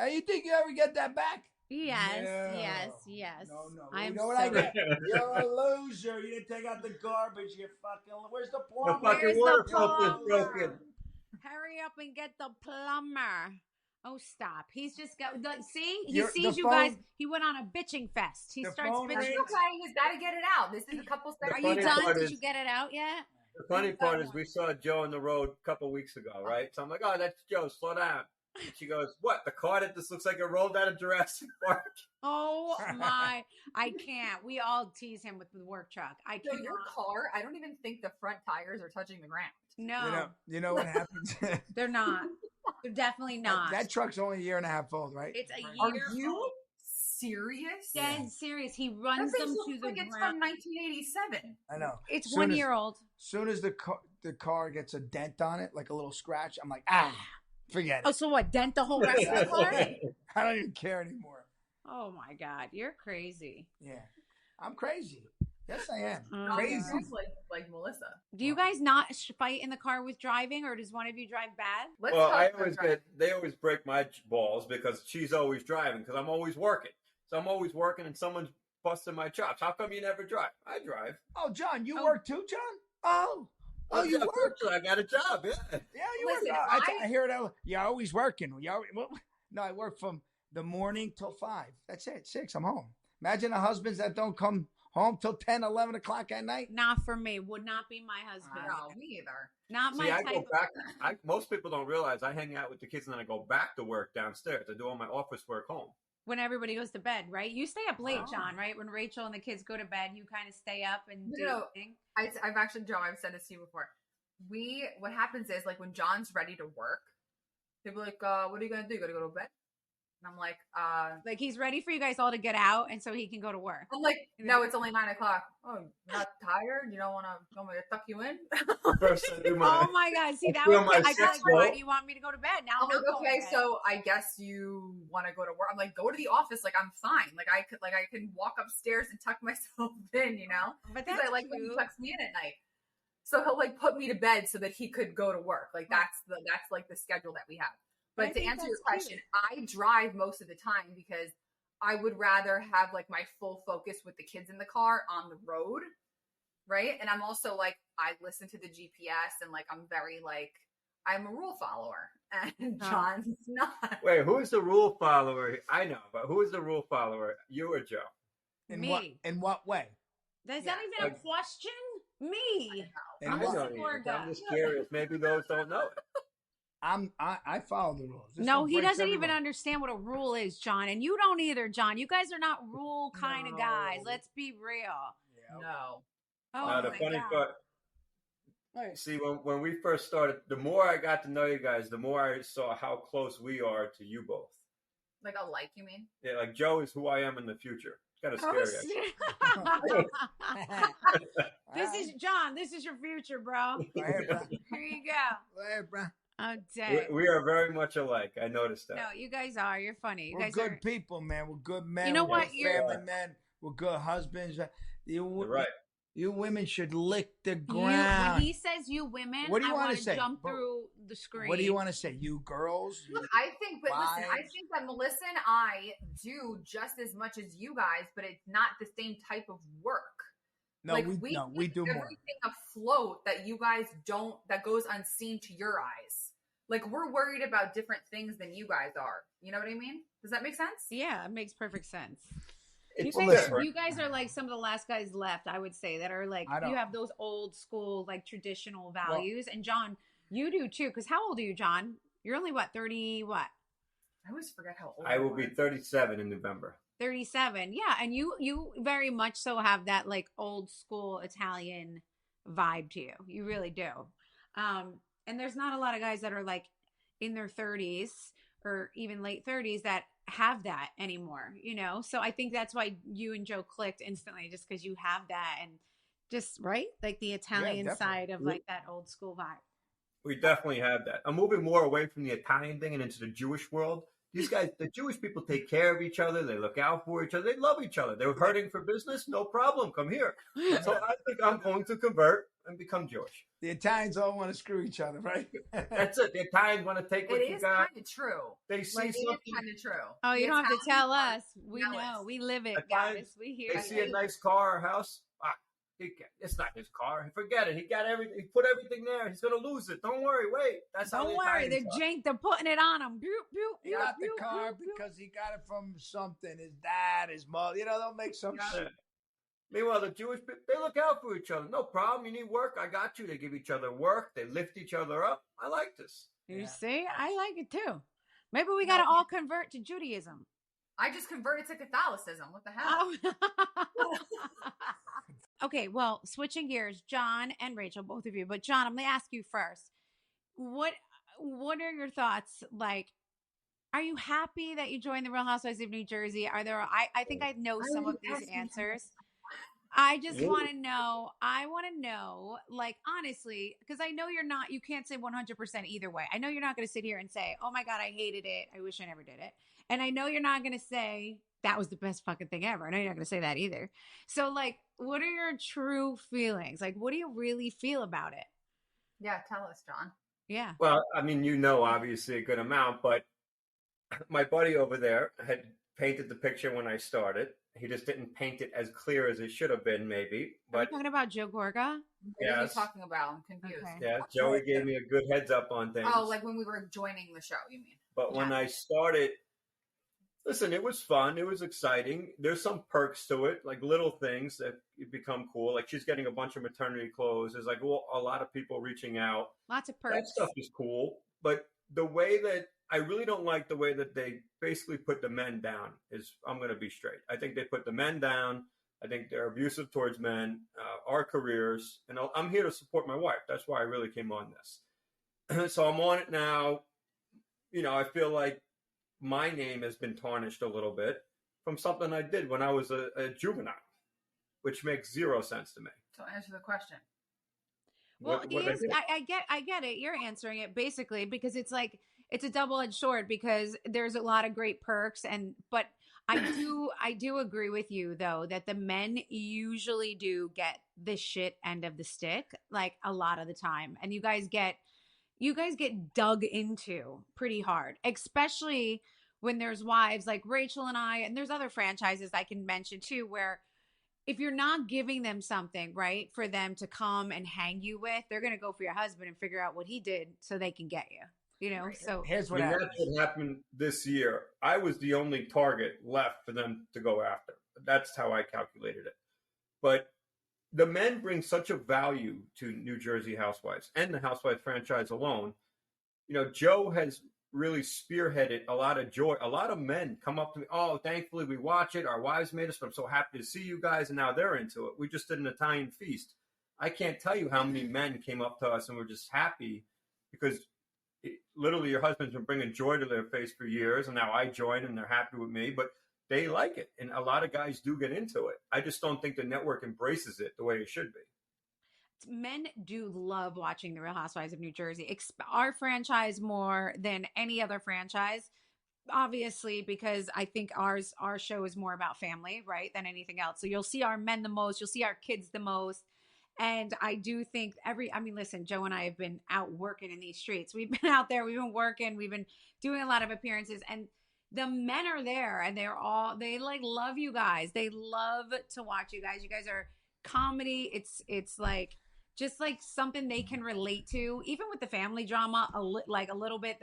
you think you ever get that back? Yes. No. I'm you know what I get? You're a loser. You didn't take out the garbage. You fucking. Where's the plumber? The fucking water pump is broken. Hurry up and get the plumber. Oh, stop. He's just got. See, he sees you phone, guys. He went on a bitching fest. He starts bitching. Okay, he's got to get it out. This is a couple seconds. Are you done? Did you get it out yet? The funny part is we saw Joe on the road a couple weeks ago, right? So I'm like, oh, that's Joe. Slow down. She goes, what? The car that just looks like it rolled out of Jurassic Park? Oh, my. I can't. We all tease him with the work truck. I can't. So your car, I don't even think the front tires are touching the ground. No. You know what happens? They're not. They're definitely not. That truck's only a year and a half old, right? It's a year Are you old. Serious? Dead serious. He runs them to the like ground. It's from 1987. I know. It's 1 year old. Soon as the car gets a dent on it, like a little scratch, I'm like, forget it. Oh, so what? Dent the whole rest of the car? I don't even care anymore. Oh my God, you're crazy. Yeah, I'm crazy. Yes, I am. Oh, Crazy. Sounds like Melissa. Do you guys not fight in the car with driving, or does one of you drive bad? Let's Well, talk I about always driving. they always break my balls because she's always driving because I'm always working. So I'm always working and someone's busting my chops. How come you never drive? I drive. Oh, John, you Oh. work too, John? Oh, Oh, you yeah, work? I got a job, yeah. Yeah, you Listen, work. I hear that. You're always working. No, I work from the morning till 5. That's it. 6, I'm home. Imagine the husbands that don't come home till 10, 11 o'clock at night. Not for me. Would not be my husband. No, me either. Not my See, I type. go back. Most people don't realize I hang out with the kids and then I go back to work downstairs. I do all my office work home. When everybody goes to bed, right? You stay up late, Oh. John, right? When Rachel and the kids go to bed, you kind of stay up and do No. your thing. I've actually, Joe, I've said this to you before. What happens is, like, when John's ready to work, they'll be like, what are you going to do? You got to go to bed? And I'm like, Like he's ready for you guys all to get out, and so he can go to work. I'm like, no, it's only 9 o'clock. Oh, you're not tired? You don't want me to tuck you in? First, I do my. Oh my God! See that feel was my I feel like, sex why roll. do you want me to go to bed now? I'm like, not going okay, to bed. so I guess you want to go to work. I'm like, go to the office. Like, I'm fine. I can walk upstairs and tuck myself in, but because that's I like when he cute. tucks me in at night. So he'll like put me to bed so that he could go to work. Like that's like the schedule that we have. I But to think answer your that's question, cute. I drive most of the time because I would rather have like my full focus with the kids in the car on the road. Right. And I'm also like, I listen to the GPS and like, I'm very like, I'm a rule follower and Oh. John's not. Wait, who's the rule follower? I know, but who is the rule follower? You or Joe? Me. In what way? Is that even a Like- question? Me. In I'm what? just a Gorga. I'm just curious. Maybe those don't know it. I follow the rules. This No, one he breaks doesn't every even rule. understand what a rule is, John. And you don't either, John. You guys are not rule kind of guys. No. Let's be real. Yeah. No. Oh, The my funny God. part. See, when we first started, the more I got to know you guys, the more I saw how close we are to you both. Like a like, you mean? Yeah, like Joe is who I am in the future. It's kind of scary. Oh, actually. this is John. This is your future, bro. Go ahead, bro. Here you go. Go ahead, bro. Oh, dang. We are very much alike. I noticed that. No, you guys are. You're funny. You We're guys good are. people, man. We're good men. You know We're what? good You're- family men. We're good husbands. You're right. You women should lick the You, ground. when he says you women, What do you I wanna want to say? jump But- through the screen. What do you want to say? You girls? Look, I think wives? that Melissa and I do just as much as you guys, but it's not the same type of work. No, Like, we keep do more. everything afloat that you guys don't, that goes unseen to your eyes. Like, we're worried about different things than you guys are. You know what I mean? Does that make sense? Yeah, it makes perfect sense. It's You guys are like some of the last guys left, I would say, that are like, I don't- you have those old school, like traditional values. And John, you do too. Because how old are you, John? You're only what, 30, what? I always forget how old I will am. be 37 in November. 37. Yeah. And you very much so have that like old school Italian vibe to you. You really do. And there's not a lot of guys that are like in their 30s or even late 30s that have that anymore, So I think that's why you and Joe clicked instantly, just because you have that and just right, like the Italian definitely. side of like that old school vibe. We definitely have that. I'm moving more away from the Italian thing and into the Jewish world. These guys, the Jewish people take care of each other. They look out for each other. They love each other. They're hurting for business. No problem. Come here. So I think I'm going to convert and become Jewish. The Italians all want to screw each other, right? That's it. The Italians want to take what It you is got. kind of true. They see Like, it is something. kind of true. Oh, you The don't have to Italians tell are us. We jealous. know. We live it, Italians, guys. We hear They it. see a nice car or house. It's not his car. Forget it. He got everything. He put everything there. He's gonna lose it. Don't worry. Wait. That's how Don't the worry, Italians they're are. putting it on him. He got the car because he got it from something. His dad, his mother. They'll make some Yeah. shit. Meanwhile, the Jewish people, they look out for each other. No problem. You need work. I got you. They give each other work. They lift each other up. I like this. You Yeah. see, I like it too. Maybe we got to all convert to Judaism. I just converted to Catholicism. What the hell? Oh. Okay, well, switching gears, John and Rachel, both of you. But John, I'm going to ask you first. What are your thoughts? Like, are you happy that you joined the Real Housewives of New Jersey? Are there? I think I know some of these answers. I just want to know. I want to know, like, honestly, because I know you can't say 100% either way. I know you're not going to sit here and say, oh my God, I hated it. I wish I never did it. And I know you're not going to say that was the best fucking thing ever. I know you're not going to say that either. So, like, what are your true feelings? Like, what do you really feel about it? Yeah, tell us, John. Yeah. Well, I mean, obviously a good amount, but my buddy over there had painted the picture when I started. He just didn't paint it as clear as it should have been, maybe. Are you But talking about Joe Gorga? What are you talking about? I'm confused. Okay. yeah, Joey gave me a good heads up on things. Oh, like when we were joining the show, you mean? But when I started, listen, it was fun. It was exciting. There's some perks to it, like little things that become cool. Like she's getting a bunch of maternity clothes. There's like a lot of people reaching out. Lots of perks. That stuff is cool. But the way that I really don't like the way that they basically put the men down is, I'm going to be straight. I think they put the men down. I think they're abusive towards men, our careers. And I'm here to support my wife. That's why I really came on this. So I'm on it now. I feel like my name has been tarnished a little bit from something I did when I was a juvenile, which makes zero sense to me. So answer the question. Well, I get it. You're answering it basically because it's like it's a double-edged sword because there's a lot of great perks but I do agree with you though that the men usually do get the shit end of the stick like a lot of the time, and you guys get dug into pretty hard, especially when there's wives like Rachel and I, and there's other franchises I can mention too, where if you're not giving them something, right, for them to come and hang you with, they're going to go for your husband and figure out what he did so they can get you, Right. So here's what that's what happened this year. I was the only target left for them to go after. That's how I calculated it. But the men bring such a value to New Jersey Housewives and the Housewives franchise alone. Joe has really spearheaded a lot of joy. A lot of men come up to me, oh, thankfully we watch it. Our wives made us, but I'm so happy to see you guys. And now they're into it. We just did an Italian feast. I can't tell you how many men came up to us and were just happy because literally your husband's been bringing joy to their face for years. And now I join and they're happy with me, but they like it. And a lot of guys do get into it. I just don't think the network embraces it the way it should be. Men do love watching The Real Housewives of New Jersey. Our franchise more than any other franchise, obviously, because I think our show is more about family, right, than anything else. So you'll see our men the most, you'll see our kids the most. And I do think listen, Joe and I have been out working in these streets. We've been out there, we've been working, we've been doing a lot of appearances, and the men are there and they like love you guys. They love to watch you guys. You guys are comedy. It's like just like something they can relate to, even with the family drama, a little bit.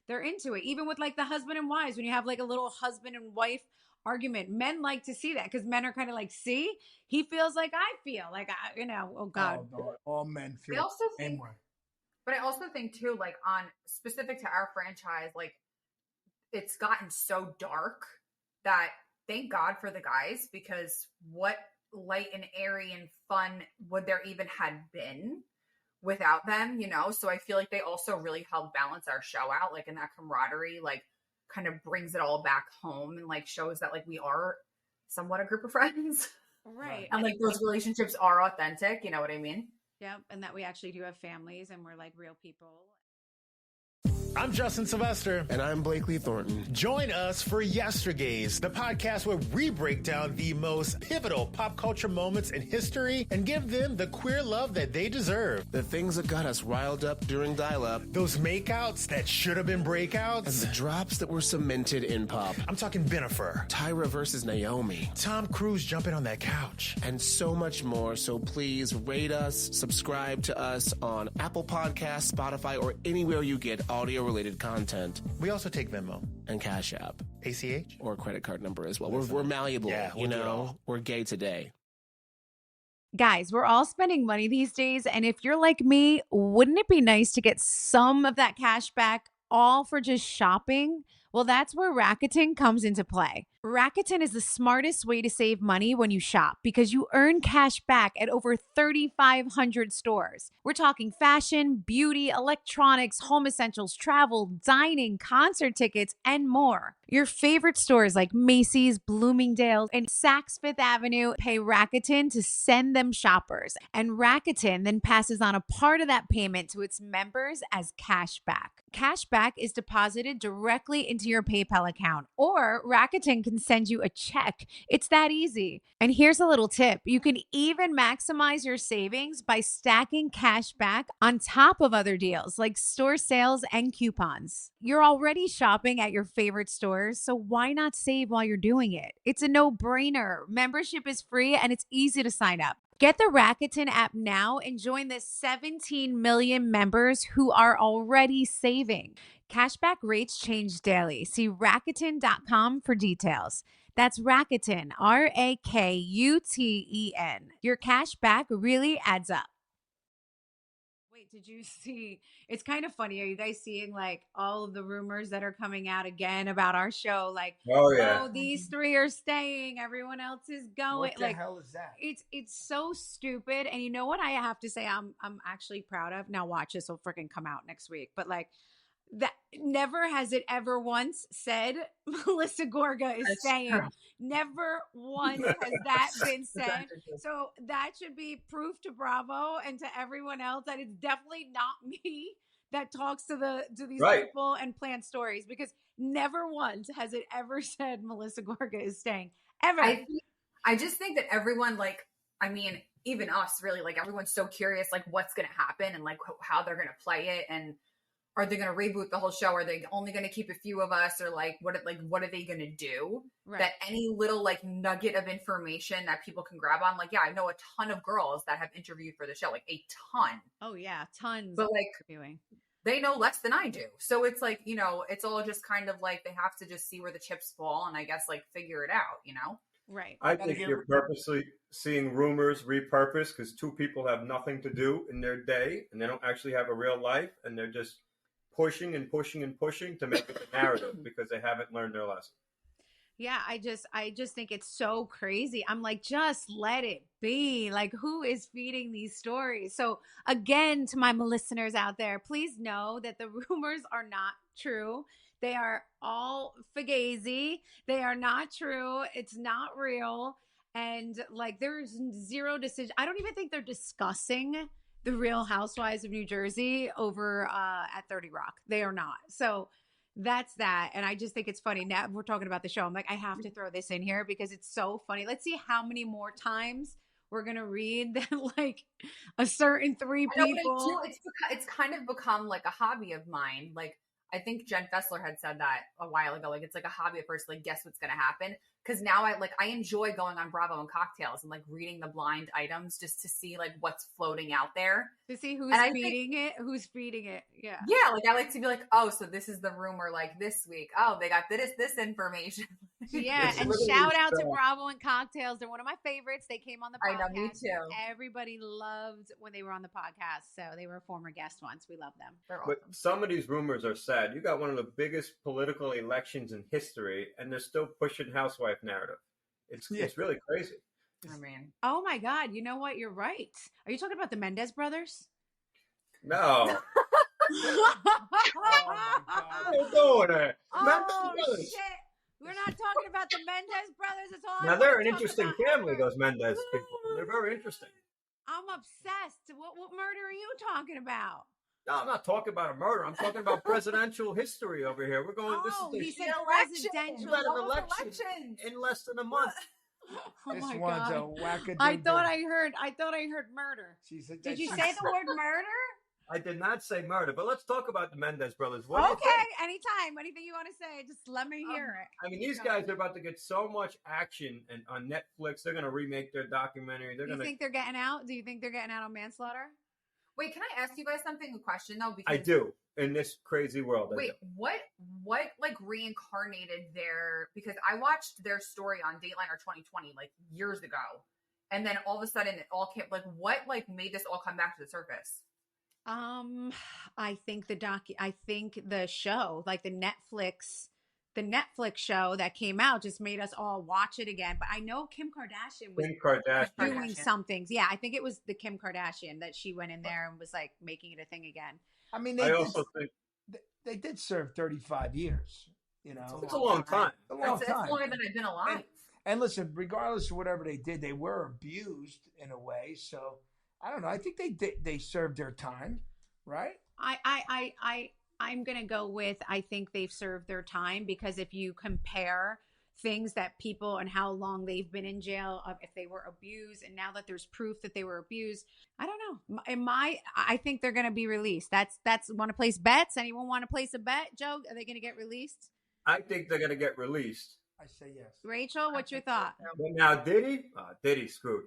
They're into it. Even with like the husband and wives, when you have like a little husband and wife argument, men like to see that because men are kind of like, see, he feels like I feel like oh God. Oh, no, all men feel also the same way. But I also think too, like on specific to our franchise, like it's gotten so dark that thank God for the guys, because what light and airy and fun would there even had been without them, So I feel like they also really help balance our show out, like in that camaraderie, like kind of brings it all back home and like shows that like we are somewhat a group of friends. Right. And like those relationships are authentic, you know what I mean? Yeah. And that we actually do have families and we're like real people. I'm Justin Sylvester. And I'm Blakely Thornton. Join us for Yestergaze, the podcast where we break down the most pivotal pop culture moments in history and give them the queer love that they deserve. The things that got us riled up during dial-up. Those makeouts that should have been breakouts. And the drops that were cemented in pop. I'm talking Bennifer. Tyra versus Naomi. Tom Cruise jumping on that couch. And so much more. So please rate us, subscribe to us on Apple Podcasts, Spotify, or anywhere you get audio-related content. We also take Venmo. And Cash App. ACH? Or credit card number as well. We're malleable, yeah, we'll We're gay today. Guys, we're all spending money these days, and if you're like me, wouldn't it be nice to get some of that cash back all for just shopping? Well, that's where Racketin comes into play. Racketin is the smartest way to save money when you shop because you earn cash back at over 3,500 stores. We're talking fashion, beauty, electronics, home essentials, travel, dining, concert tickets, and more. Your favorite stores like Macy's, Bloomingdale's, and Saks Fifth Avenue pay Racketin to send them shoppers. And Racketin then passes on a part of that payment to its members as cash back. Cash back is deposited directly into your PayPal account, or Racketin can send you a check. It's that easy. And here's a little tip. You can even maximize your savings by stacking cash back on top of other deals like store sales and coupons. You're already shopping at your favorite stores, so why not save while you're doing it? It's a no-brainer. Membership is free and it's easy to sign up. Get the Racketin app now and join the 17 million members who are already saving. Cashback rates change daily. See Racketin.com for details. That's Racketin, Rakuten. Your cash back really adds up. Wait, did you see? It's kind of funny. Are you guys seeing like all of the rumors that are coming out again about our show? Like, Oh, these three are staying, everyone else is going. What the Like, hell is that? it's so stupid. And you know what I have to say? I'm actually proud of. Now watch, this will freaking come out next week. But like, that never has it ever once said Melissa Gorga is staying. True. Never once has that been said. So that should be proof to Bravo and to everyone else that it's definitely not me that talks to these people and plans stories, because never once has it ever said Melissa Gorga is staying ever. I just think that everyone, like, I mean, even us, really, like, everyone's so curious, like, what's going to happen and like how they're going to play it, and are they going to reboot the whole show? Are they only going to keep a few of us, or like what are they going to do? Right. That any little like nugget of information that people can grab on, like, yeah, I know a ton of girls that have interviewed for the show, like a ton. Oh yeah, tons. But like interviewing. They know less than I do. So it's like, you know, it's all just kind of like they have to just see where the chips fall and I guess like figure it out, you know? Right. I think you're purposely seeing rumors repurposed because two people have nothing to do in their day and they don't actually have a real life, and they're just pushing and pushing and pushing to make it a narrative because they haven't learned their lesson. Yeah, I just think it's so crazy. I'm like, just let it be. Like, who is feeding these stories? So again, to my listeners out there, please know that the rumors are not true. They are all fugazi. They are not true. It's not real. And like, there's zero decision. I don't even think they're discussing the Real Housewives of New Jersey over at 30 Rock. They are not. So that's that. And I just think it's funny. Now we're talking about the show. I'm like, I have to throw this in here because it's so funny. Let's see how many more times we're going to read that, like a certain three people. It's kind of become like a hobby of mine. Like, I think Jen Fessler had said that a while ago. Like, it's like a hobby at first, like, guess what's going to happen. Because now I enjoy going on Bravo and Cocktails and like reading the blind items just to see like what's floating out there. To see who's feeding it. Yeah. Yeah. Like, I like to be like, oh, so this is the rumor like this week. Oh, they got this information. Yeah. And shout out to Bravo and Cocktails. They're one of my favorites. They came on the podcast. I know, me too. Everybody loved when they were on the podcast. So they were a former guest once. We love them. They're awesome. But some of these rumors are sad. You got one of the biggest political elections in history, and they're still pushing housewife narrative. It's really crazy. I mean, oh my God, you know what? You're right. Are you talking about the Mendes Brothers? No. Oh my God. What are you doing there? Oh shit. We're not talking about the Mendes Brothers. It's all. Now they're an interesting family, those Mendes people. They're very interesting. I'm obsessed. What murder are you talking about? No, I'm not talking about a murder. I'm talking about presidential history over here. We're going. He said presidential. We got an election in less than a month. Oh This my one's God. a wackadoodle. I thought I heard murder. Did you say the word murder? I did not say murder, but let's talk about the Mendes brothers. Okay, anytime. Anything you want to say, just let me hear it. I mean, these guys are about to get so much action on Netflix. They're going to remake their documentary. Do you think they're getting out? Do you think they're getting out on manslaughter? wait, can I ask you guys a question though? Because I do. In this crazy world. Wait, what like reincarnated their, because I watched their story on Dateline or 2020 like years ago. And then all of a sudden it all came, like what like made this all come back to the surface? I think the show, like the Netflix the Netflix show that came out just made us all watch it again. But I know Kim Kardashian was Kim Kardashian. doing some things. Yeah, I think it was the Kim Kardashian that she went in there and was like making it a thing again. I mean, I also think they did serve 35 years. You know, it's a long time. It's a long That's time. longer than I've been alive. And listen, regardless of whatever they did, they were abused in a way. So I don't know. I think they served their time, right? I'm gonna go with I think they've served their time, because if you compare things that people and how long they've been in jail, if they were abused, and now that there's proof that they were abused, I don't know. I think they're gonna be released. That's want to place bets? Anyone want to place a bet, Joe? Are they gonna get released? I think they're gonna get released. I say yes. Rachel, what's your thought? But now Diddy, Diddy screwed.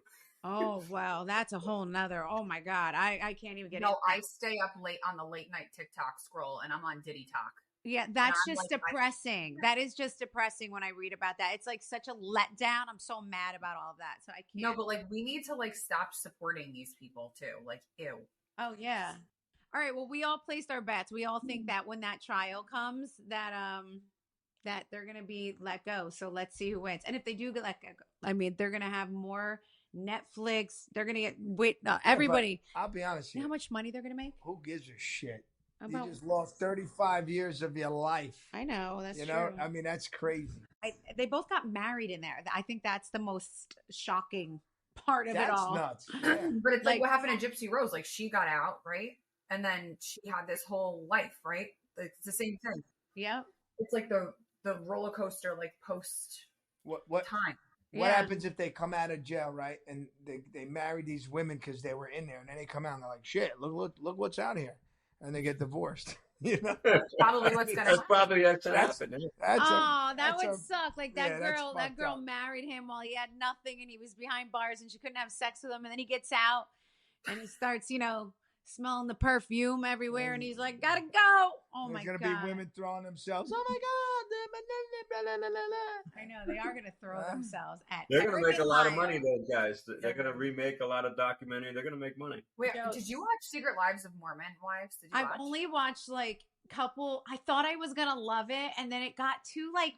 Oh, well, that's a whole nother. Oh my God. I can't even get it. No, I stay up late on the late night TikTok scroll, and I'm on Diddy Talk. Yeah, that's just depressing. That is just depressing when I read about that. It's like such a letdown. I'm so mad about all of that. So I can't. No, but like we need to like stop supporting these people too. Like, ew. Oh yeah. All right. Well, we all placed our bets. We all think that when that trial comes, that they're gonna be let go. So let's see who wins. And if they do get let go, I mean, they're gonna have more Netflix. They're gonna get everybody. I'll be honest. You know how much money they're gonna make? Who gives a shit? About, you just lost 35 years of your life. I know, that's true. I mean, that's crazy. They both got married in there. I think that's the most shocking part of it all. That's nuts. Yeah. But it's like what happened to Gypsy Rose. Like she got out, right? And then she had this whole life, right? It's the same thing. Yeah. It's like the roller coaster, like post what time. What happens if they come out of jail, right? And they marry these women because they were in there, and then they come out and they're like, shit, look what's out here. And they get divorced. You know, probably what's gonna happen. Probably that's gonna happen. That would suck. Like that girl up. married him while he had nothing, and he was behind bars, and she couldn't have sex with him. And then he gets out, and he starts, smelling the perfume everywhere, and he's like, "Gotta go." Oh my God! There's gonna be women throwing themselves. Oh my God! I know they are gonna throw themselves at. They're gonna make a lot of money, those guys. They're gonna remake a lot of documentary. They're gonna make money. Wait, did you watch Secret Lives of Mormon Wives? Did you I've only watched like couple. I thought I was gonna love it, and then it got too like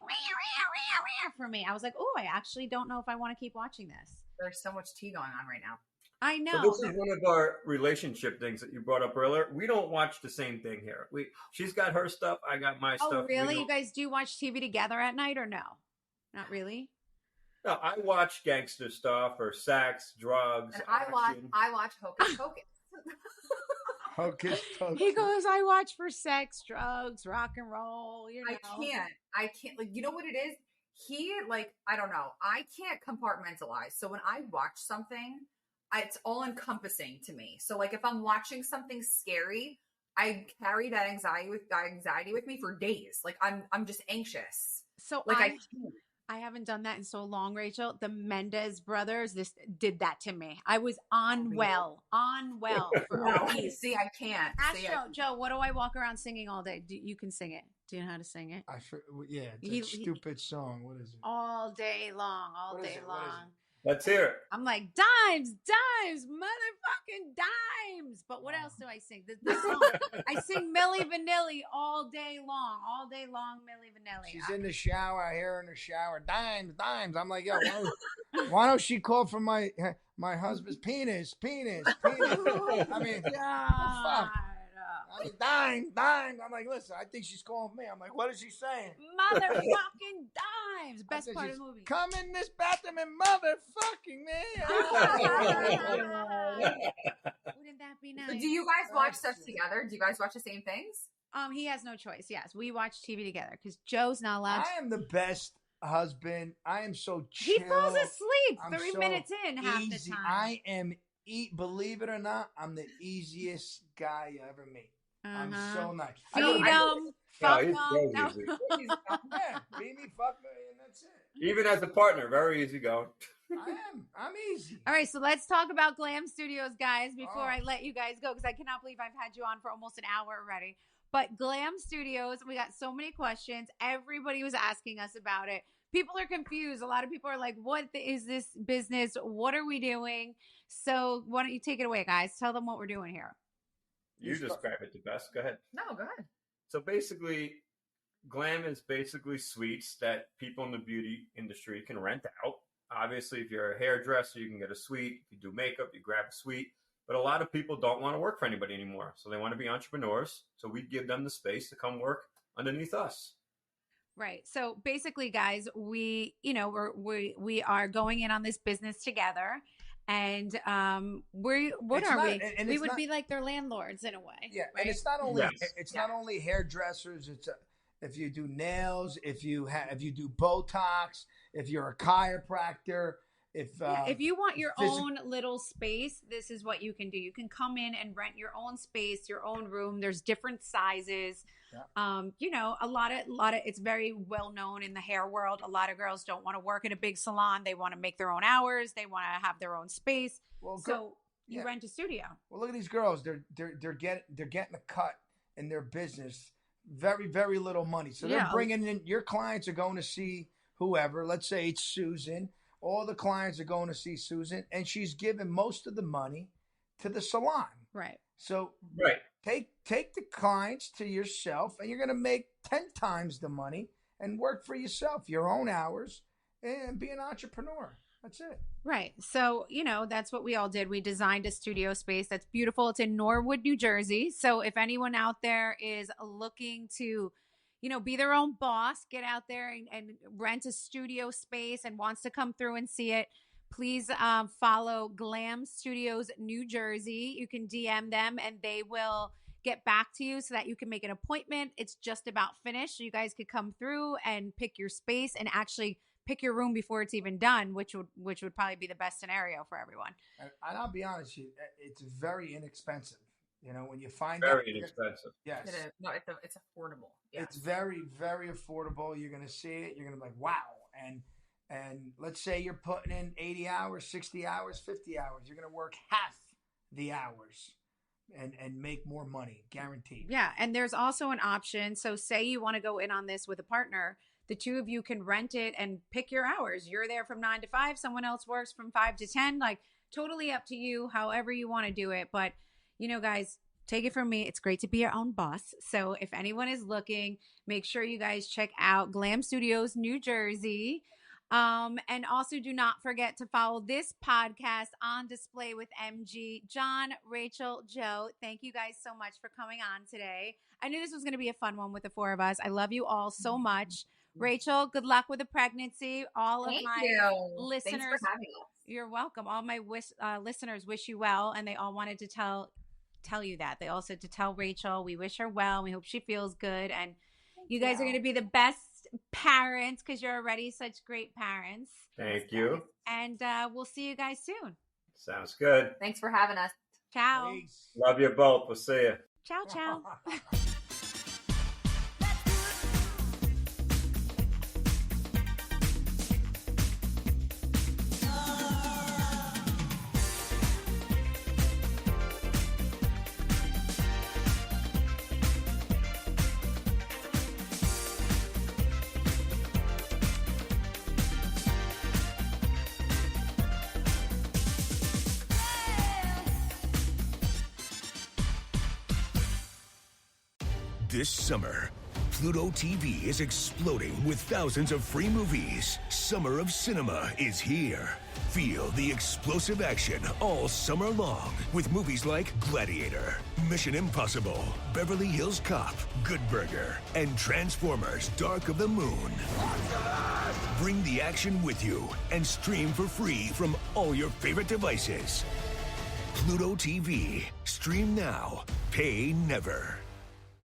for me. I was like, oh, I actually don't know if I want to keep watching this. There's so much tea going on right now. I know. So this is one of our relationship things that you brought up earlier. We don't watch the same thing here. She's got her stuff. I got my stuff. Oh, really? You guys do watch TV together at night or no? Not really. No, I watch gangster stuff or sex, drugs. And I watch Hocus Pocus. Hocus Pocus. He goes, I watch for sex, drugs, rock and roll. I can't. Like, you know what it is? I don't know. I can't compartmentalize. So when I watch something, it's all encompassing to me. So like if I'm watching something scary, I carry that anxiety with me for days. Like I'm just anxious. So like I haven't done that in so long, Rachel. The Mendes Brothers, this did that to me. I was unwell for a week. See, I can't. Ask Joe, what do I walk around singing all day? You can sing it. Do you know how to sing it? It's a stupid song. What is it? All day long, all day long. Let's hear it. I'm like, dimes, motherfucking dimes. But what else do I sing? The song. I sing Milli Vanilli all day long, Milli Vanilli. She's in the shower. I hear her in the shower. Dimes. I'm like, yo, why don't she call for my husband's penis? I mean, fuck. Dimes. I'm like, listen, I think she's calling me. I'm like, what is she saying? Motherfucking dimes. Best part of the movie. Come in this bathroom and motherfucking me. Wouldn't that be nice? Do you guys watch stuff together? Do you guys watch the same things? He has no choice. Yes, we watch TV together because Joe's not allowed. I am the best husband. I am so chill. He falls asleep 3 minutes in half the time. I am. Believe it or not, I'm the easiest guy you ever meet. I'm so nice. Feed him, fuck him. Yeah, feed me, fuck me, and that's it. Even as a partner, very easy going. I'm easy. All right, so let's talk about Glam Studios, guys, before I let you guys go, because I cannot believe I've had you on for almost an hour already. But Glam Studios, we got so many questions. Everybody was asking us about it. People are confused. A lot of people are like, what is this business? What are we doing? So why don't you take it away, guys? Tell them what we're doing here. You describe it the best. Go ahead. No, go ahead. So basically, Glam is basically suites that people in the beauty industry can rent out. Obviously, if you're a hairdresser, you can get a suite. If you do makeup, you grab a suite. But a lot of people don't want to work for anybody anymore. So they want to be entrepreneurs. So we give them the space to come work underneath us. Right. So basically, guys, we are going in on this business together. And we would be like their landlords in a way. Yeah, right? And it's not only not only hairdressers. It's if you do nails, if you do Botox, if you're a chiropractor, if you want your own little space, this is what you can do. You can come in and rent your own space, your own room. There's different sizes. Yeah. A lot of it's very well known in the hair world. A lot of girls don't want to work at a big salon. They want to make their own hours. They want to have their own space. Well, you rent a studio. Well, look at these girls. They're getting a cut in their business. Very, very little money. So they're bringing in, your clients are going to see whoever. Let's say it's Susan. All the clients are going to see Susan, and she's giving most of the money to the salon. Right. So take the clients to yourself, and you're going to make 10 times the money and work for yourself, your own hours, and be an entrepreneur. That's it. Right. So, that's what we all did. We designed a studio space that's beautiful. It's in Norwood, New Jersey. So if anyone out there is looking to, be their own boss, get out there and rent a studio space and wants to come through and see it, please follow Glam Studios, New Jersey. You can DM them and they will get back to you so that you can make an appointment. It's just about finished. So you guys could come through and pick your space and actually pick your room before it's even done, which would probably be the best scenario for everyone. And I'll be honest with you, it's very inexpensive. When you find very inexpensive. Yes. It is. No, it's affordable. Yeah. It's very, very affordable. You're going to see it. You're going to be like, wow. And let's say you're putting in 80 hours, 60 hours, 50 hours. You're going to work half the hours and make more money, guaranteed. Yeah. And there's also an option. So say you want to go in on this with a partner, the two of you can rent it and pick your hours. You're there from 9 to 5. Someone else works from 5 to 10. Like, totally up to you, however you want to do it. But, guys, take it from me. It's great to be your own boss. So if anyone is looking, make sure you guys check out Glam Studios, New Jersey. And also do not forget to follow this podcast On Display with MG. John, Rachel, Joe, thank you guys so much for coming on today. I knew this was going to be a fun one with the four of us. I love you all so much. Rachel, good luck with the pregnancy. All of my listeners, thanks for having us. You're welcome. All my listeners wish you well, and they all wanted to tell you that. They all said to tell Rachel, we wish her well. We hope she feels good, and you guys are going to be the best parents because you're already such great parents. Thank you. And we'll see you guys soon. Sounds good. Thanks for having us. Ciao. Peace. Love you both. We'll see you. Ciao, ciao. This summer, Pluto TV is exploding with thousands of free movies. Summer of Cinema is here. Feel the explosive action all summer long with movies like Gladiator, Mission Impossible, Beverly Hills Cop, Good Burger, and Transformers: Dark of the Moon. Bring the action with you and stream for free from all your favorite devices. Pluto TV. Stream now. Pay never.